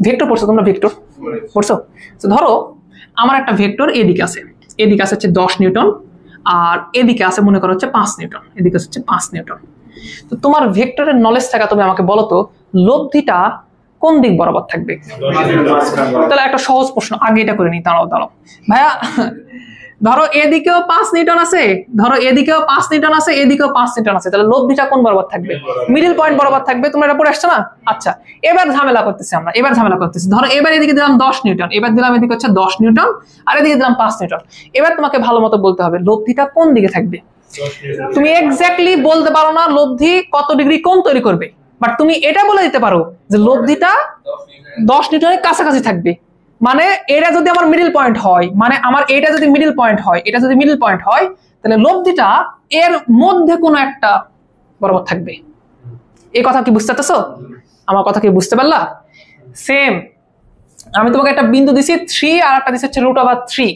ভেক্টর পড়ছো তোমরা? ভেক্টর পড়ছো? ধরো আমার একটা ভেক্টর এদিকে আছে হচ্ছে 10 নিউটন, আর এদিকে আছে মনে করো হচ্ছে 5 নিউটন, এদিকে হচ্ছে 5 নিউটন। তো তোমার ভেক্টরের নলেজ থাকা তুমি আমাকে বলো তো লব্ধিটা কোন দিক বরাবর থাকবে? তাহলে একটা সহজ প্রশ্ন আগে এটা করে নি। দাঁড়াও ভাইয়া, ধরো এদিকেও 5 নিউটন আছে, এদিকেও 5 নিউটন আছে, তাহলে লব্ধিটা কোন বরাবর থাকবে? মিডল পয়েন্ট বরাবর থাকবে। তোমরা এটা পড়ে আসছো না? আচ্ছা এবার ঝামেলা করতেছি আমরা, ধরো এবার এদিকে দিলাম 10 নিউটন, এবার দিলাম এদিকে হচ্ছে 10 নিউটন, আর এদিকে দিলাম 5 নিউটন। এবার তোমাকে ভালো মতো বলতে হবে লব্ধিটা কোন দিকে থাকবে। তুমি এক্স্যাক্টলি বলতে পারো না লব্ধি কত ডিগ্রি কোণ তৈরি করবে, বাট তুমি এটা বলে দিতে পারো যে লব্ধিটা 10 নিউটনের কাছাকাছি থাকবে। মানে এটা যদি আমার মিডল পয়েন্ট হয়, এটা যদি মিডল পয়েন্ট হয়, তাহলে লব্ধিটা এর মধ্যে কোনো একটা বরাবর থাকবে। এই কথা কি বুঝতে পারছো? আমার কথা কি বুঝতে পারলা? সেম আমি তোমাকে একটা বিন্দু দিছি 3, আর একটা দিছি হচ্ছে √3।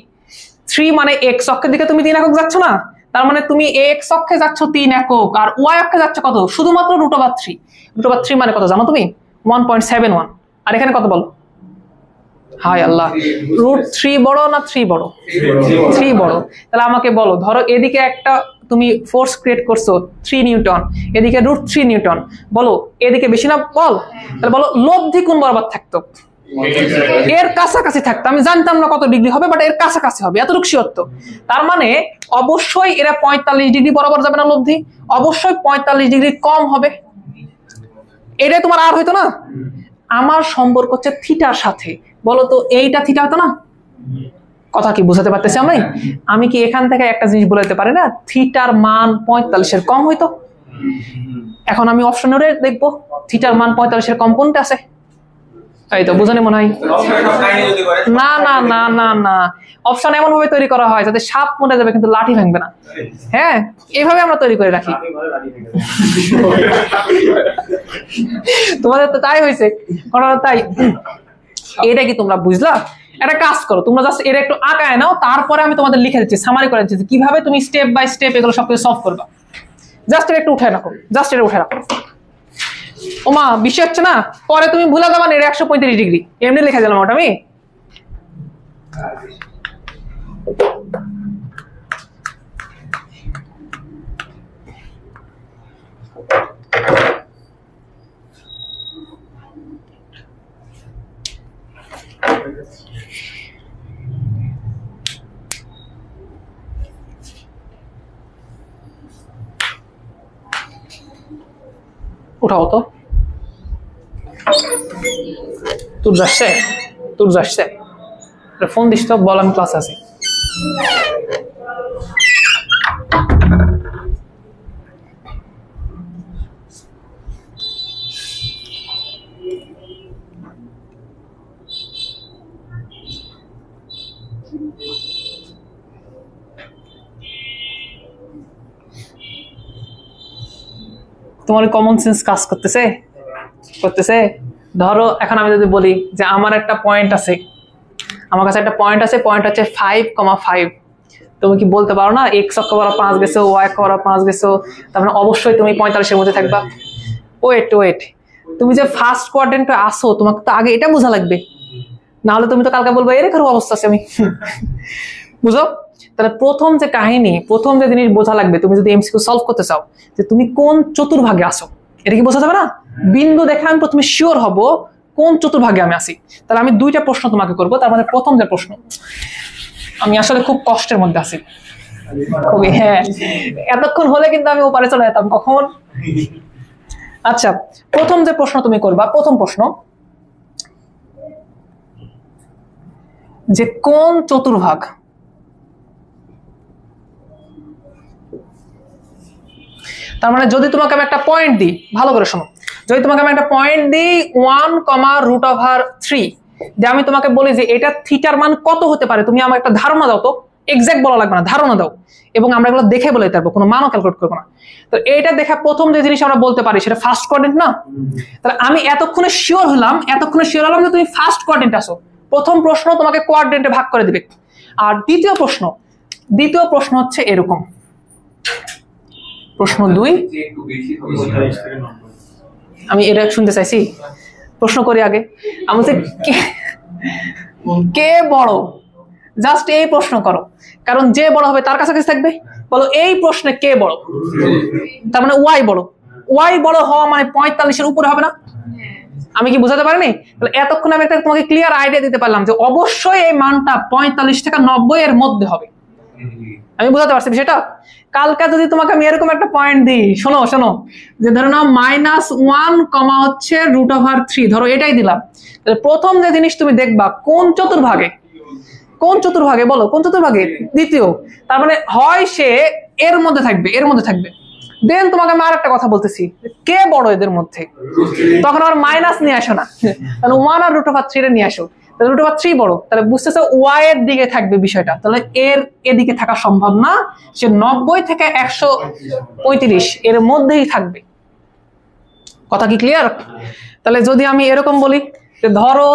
3 মানে x অক্ষের দিকে তুমি 3 একক যাচ্ছ না, তার মানে তুমি x অক্ষে যাচ্ছ 3 একক, আর y অক্ষে যাচ্ছ কত? শুধুমাত্র √3। √3 মানে কত জানো তুমি? 1.71। আর এখানে কত বলো? হাই আল্লাহ, √3 বড় না 3 বড়? 3 বড়। তাহলে আমাকে বলো, ধরো এদিকে একটা তুমি ফোর্স ক্রিয়েট করছো 3 নিউটন, এদিকে √3 নিউটন, বলো এদিকে বেশি না? বল। তাহলে বলো লব্ধি কোন বরাবর থাকতো? এর কাছাকাছি থাকতো। আমি জানতাম না কত ডিগ্রি হবে, বাট এর কাছাকাছি হবে, এতটুকু শিওর তো। তার মানে অবশ্যই এরা 45 ডিগ্রি বরাবর যাবে না লব্ধি, অবশ্যই 45 ডিগ্রি কম হবে। এটাই তোমার আর হইতো না? আমার সম্পর্ক হচ্ছে থিটার সাথে, বলো তো এইটা থিটা হতো না? কথা কি বুঝাতে পারতেছি আমি কি এখান থেকে একটা জিনিস বলে দিতে পারি না থিটার মান 45 এর কম হইতো? এখন আমি অপশনে দেখবো থিটার মান 45 এর কম কোনটা আছে। এই তো বুঝানি মনে হয়। না না না না না, অপশন এমন ভাবে তৈরি করা হয় যাতে সাপ মরে যাবে কিন্তু লাঠি ভাঙবে না। হ্যাঁ, এইভাবে আমরা তৈরি করে রাখি। তোমাদের তো তাই হয়েছে, তাই এটা কি তোমরা বুঝলা? একটা কাজ করো, তোমরা জাস্ট এটা একটু আঁকায় নাও, তারপরে আমি তোমাদের লিখে দিচ্ছি, সামারি করে দিচ্ছি কিভাবে তুমি স্টেপ বাই স্টেপ এগুলো সবকিছু সলভ করবা। জাস্ট এটা একটু উঠে রাখো, ওমা বিষয় হচ্ছে না, পরে তুমি ভুলে যাবা না। এটা 135 ডিগ্রি এমনি লিখে দিলাম ওটা আমি। উঠাও তো, তোর যাচ্ছে ফোন দিস তো, বল আমি ক্লাসে আছি। তোমার কমন সেন্স কাজ করতেছে? ধরো এখন আমি যদি বলি যে আমার একটা পয়েন্ট আছে, আমার কাছে একটা পয়েন্ট আছে, পয়েন্ট হচ্ছে 5,5। তুমি কি বলতে পারো না x অক্ষ বরাবর 5 গেছো, y অক্ষ বরাবর 5 গেছো, তার মানে অবশ্যই তুমি 45 এর মধ্যে থাকবা। ওয়েট, তুমি যে ফার্স্ট কোয়াড্রেন্টে আসো তোমাকে তো আগে এটা বোঝা লাগবে, না হলে তুমি তো কালকে বলবো এরকম অবস্থা আছে আমি। বুঝো? তাহলে প্রথম যে কাহিনী, প্রথম যে জিনিস বোঝা লাগবে তুমি যদি এমসিকিউ সলভ করতে চাও, যে তুমি কোন চতুর্ভাগে আসো, এটা কি বোঝা যাবে না? বিন্দু দেখে আমি প্রথমে শিওর হব কোন চতুর্ভাগে আমি আসি। তাহলে আমি দুইটা প্রশ্ন তোমাকে করবো। তার মানে প্রথম যে প্রশ্ন, আমি আসলে খুব কষ্টের মধ্যে আছি খুবই। হ্যাঁ, এতক্ষণ হলে কিন্তু আমি ওপারে চলে যেতাম কখন। আচ্ছা, প্রথম যে প্রশ্ন তুমি করবা, প্রথম প্রশ্ন যে কোন চতুর্ভাগ তার মানে যদি তোমাকে আমি একটা পয়েন্ট দিই, ভালো করে শোনো, যদি তোমাকে আমি একটা পয়েন্ট দিই 1, √3, যে আমি তোমাকে বলি যে এটা থিটার মান কত হতে পারে, তুমি আমার একটা ধারণা দাও, তো এক্সাক্ট বলা লাগবে না, ধারণা দাও, এবং আমরা এগুলো দেখে বলে দিতে পারবো, কোনো মানও ক্যালকুলেট করবো না। তো এইটা দেখা প্রথম যে জিনিস আমরা বলতে পারি সেটা ফার্স্ট কোয়াড্রেন্ট না? তাহলে আমি এতক্ষণে শিওর হলাম যে তুমি ফার্স্ট কোয়াড্রেন্ট আসো। প্রথম প্রশ্ন তোমাকে কোয়াড্রেন্টে ভাগ করে দিবে। আর দ্বিতীয় প্রশ্ন হচ্ছে এরকম, প্রশ্ন 2, একটু বেশি হবে। আমি এটা শুনতে চাইছি, প্রশ্ন করি আগে। আমি বলছি কে বড়, জাস্ট এই প্রশ্ন করো, কারণ যে বড় হবে তার কাছাকাছি থাকবে। বলো এই প্রশ্নে কে বড়, তার মানে ওয়াই বড়। ওয়াই বড় হওয়া মানে 45-এর উপরে হবে না? আমি কি বুঝাতে পারিনি? তাহলে এতক্ষণ আমি একটা তোমাকে ক্লিয়ার আইডিয়া দিতে পারলাম যে অবশ্যই এই মানটা 45 থেকে 90 এর মধ্যে হবে। আমি বুঝাতে পারছি বিষয়টা? কালকে যদি তোমাকে আমি এরকম একটা পয়েন্ট দিই, শোনো যে ধরো নাও -1, হচ্ছে √3, ধরো এটাই দিলাম, তাহলে প্রথম যে জিনিস তুমি দেখবা কোন চতুর্ভাগে বলো, কোন চতুর্ভাগে? দ্বিতীয়। তার মানে হয় সে এর মধ্যে থাকবে। দেন তোমাকে আমি আর একটা কথা বলতেছি, কে বড় এদের মধ্যে, তখন আমার মাইনাস নিয়ে আসো না, তাহলে 1 আর √3 নিয়ে আসো, তাহলে √3 বড়, তাহলে বুঝতেছো ওয়াই এর দিকে থাকবে বিষয়টা, তাহলে এর এদিকে থাকা সম্ভব না, সে 90 থেকে 135 এর মধ্যেই থাকবে। কথা কি ক্লিয়ার? তাহলে যদি আমি এরকম বলি যে ধরো,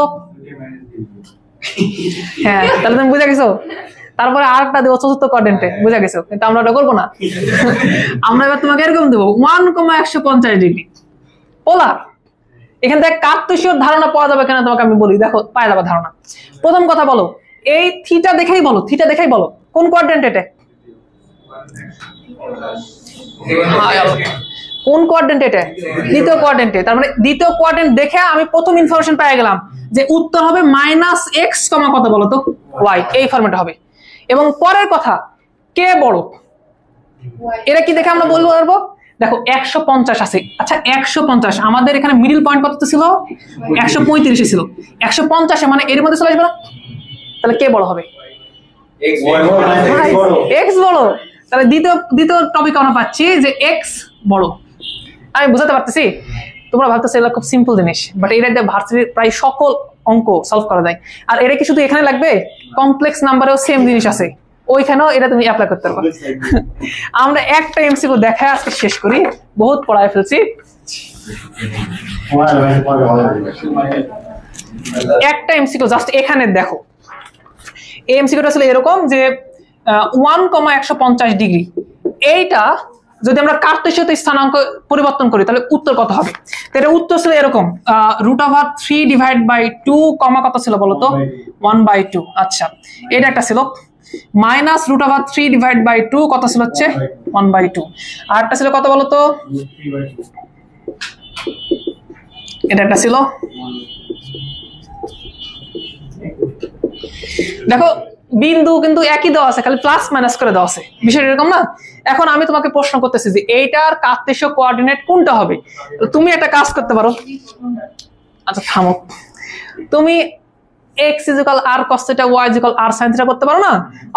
হ্যাঁ তাহলে তুমি বুঝে গেছো, তারপরে আরেকটা দেবো চতুর্থ কোয়াড্রেন্টে, বুঝে গেছো, কিন্তু আমরা ওটা করবো না। আমরা এবার তোমাকে এরকম দেবো 1,150 ডিগ্রি পোলার। এখান থেকে কার্তেশীয় ধারণা পাওয়া যাবে কেন তোমাকে আমি বলি, দেখো পাওয়া যাবে ধারণা। প্রথম কথা বলো, এই থিটা দেখেই বলো কোন কোয়াড্রেন্ট এটা, কোন কোয়াড্রেন্ট এটা? দ্বিতীয় কোয়াড্রেন্টে। তার মানে দ্বিতীয় কোয়াড্রেন্ট দেখে আমি প্রথম ইনফরমেশন পেয়ে গেলাম যে উত্তর হবে -x, কত বলো তো, y, এই ফরম্যাটে হবে। এবং পরের কথা, কে বড়, এটা কি দেখে আমরা বলতে পারবো? দেখো 150 আছে, আচ্ছা 150 আমাদের এখানে মিডল পয়েন্ট কত ছিল? 135 ছিল, 150 মানে এর মধ্যে চলে আসবে না? তাহলে কে বড় হবে? x বড়। তাহলে দ্বিতীয় টপিক আমরা পাচ্ছি যে x বড়। আমি বুঝাতে পারতেছি? তোমরা ভাবতেছো এটা খুব সিম্পল জিনিস, বাট এটা দিয়ে ভার্সিটির প্রায় সকল অঙ্ক সলভ করা যায়। আর এটা কি শুধু এখানে লাগবে? কমপ্লেক্স নাম্বারেও সেম জিনিস আছে, ওইখানেও এটা তুমি অ্যাপ্লাই করতে পারবে। আমরা একটা এমসিকিউ দেখা আজকে শেষ করি, বহুত পড়ায় ফেলছি। একটা এমসিকিউ জাস্ট এখানে দেখো, এই এমসিকিউটা ছিল এরকম যে 1,150 ডিগ্রি, এইটা যদি আমরা কার্তেশীয় স্থানাঙ্ক পরিবর্তন করি তাহলে উত্তর কত হবে? এটা উত্তর ছিল এরকম, √3/2, কত ছিল বলতো? 1/2। আচ্ছা, এটা একটা ছিল -√3/2, কত ছিল হচ্ছে 1/2। আর একটা ছিল কত বলতো? এটা একটা ছিল, দেখো বিন্দু কিন্তু একই দেওয়া আছে, খালি প্লাস মাইনাস করে দেওয়া আছে, বিষয়টা এরকম না? এখন আমি তোমাকে প্রশ্ন করতেছি যে এইটার কার্তেশীয় কোঅর্ডিনেট কোনটা হবে? তুমি একটা কাজ করতে পারো, আচ্ছা থামো, তুমি x = r cos θ, y = r sin θ করতে পারো না?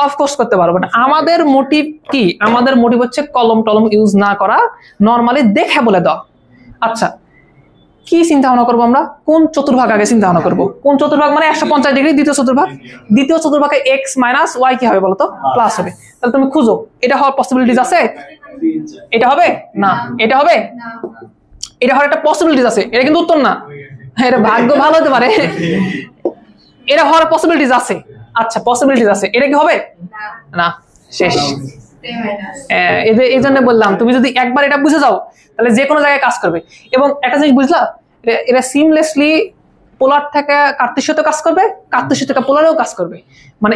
অফকোর্স করতে পারো, বাট আমাদের মোটিভ কি? আমাদের মোটিভ হচ্ছে কলম ইউজ না করা, নরমালি দেখে বলে দাও। আচ্ছা, কি চিন্তা ভাবনা করবো আমরা? কোন চতুর্ভাগ আগে চিন্তা ভাবনা করবো? কোন চতুর্ভাগ মানে 150 ডিগ্রি, দ্বিতীয় চতুর্ভাগে x - y কি হবে বলতো? প্লাস হবে। তাহলে তুমি খুঁজো, এটা হওয়ার পসিবিলিটিস আছে? এটা হবে না, এটা হবে, এটা হওয়ার একটা পসিবিলিটিস আছে, এটা কিন্তু উত্তর না, এটা ভাগ্য ভালো হতে পারে, এটা হওয়ার পসিবিলিটিস আছে। আচ্ছা পসিবিলিটিস আছে, এটা কি হবে না? শেষ। এই জন্য বললাম তুমি যদি একবার এটা বুঝে যাও তাহলে যে কোনো জায়গায় কাজ করবে। এবং একটা জিনিস বুঝলা, এটা সিমলেসলি পোলার থেকে কার্তেশীয়তে কাজ করবে, কার্তেশীয় থেকে পোলারেও কাজ করবে, মানে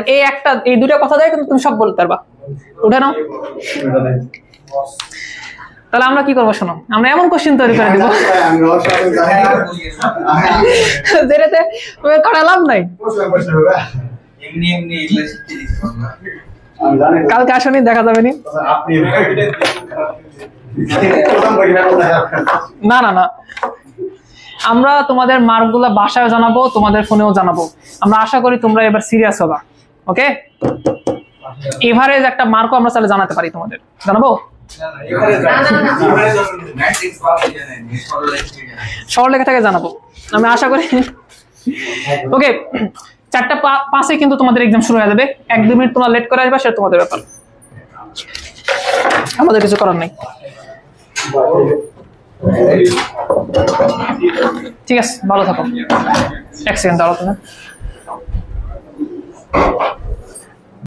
এই দুটো কথা যায় কিন্তু তুমি সব বলতে পারবা। উঠে নাও। তাহলে আমরা কি করবো শোনো, আমরা এমন কোশ্চেন তৈরি করে দিব যেটাতে কাটা লাভ নাই। এমনি এমনি এগুলো শিখতে দিচ্ছ না। আমি জানি না। কালকে আসনি, দেখা যাবে নি। আপনি প্রথম পরীক্ষা কোথায়? না না না, আমরা তোমাদের মার্কগুলো বাসায় জানাবো, তোমাদের ফোনেও জানাবো। আমরা আশা করি তোমরা এবার সিরিয়াস হবা। ওকে, এভারেজ একটা মার্কও আমরা তাহলে জানাতে পারি তোমাদের, জানাবো। ম্যাট্রিক্স পাবে জানেন, সরলরেখা জানেন। সরলরেখা থেকে জানাবো আমি আশা করি। ওকে, 4:05 কিন্তু তোমাদের এক্সাম শুরু হয়ে যাবে। 1-2 মিনিট তোমরা লেট করে আসবে, সেটা তোমাদের ব্যাপার, আমাদের কিছু করার নেই। ঠিক আছে, ভালো থাকো। 1 সেকেন্ড দাঁড়াও তুমি।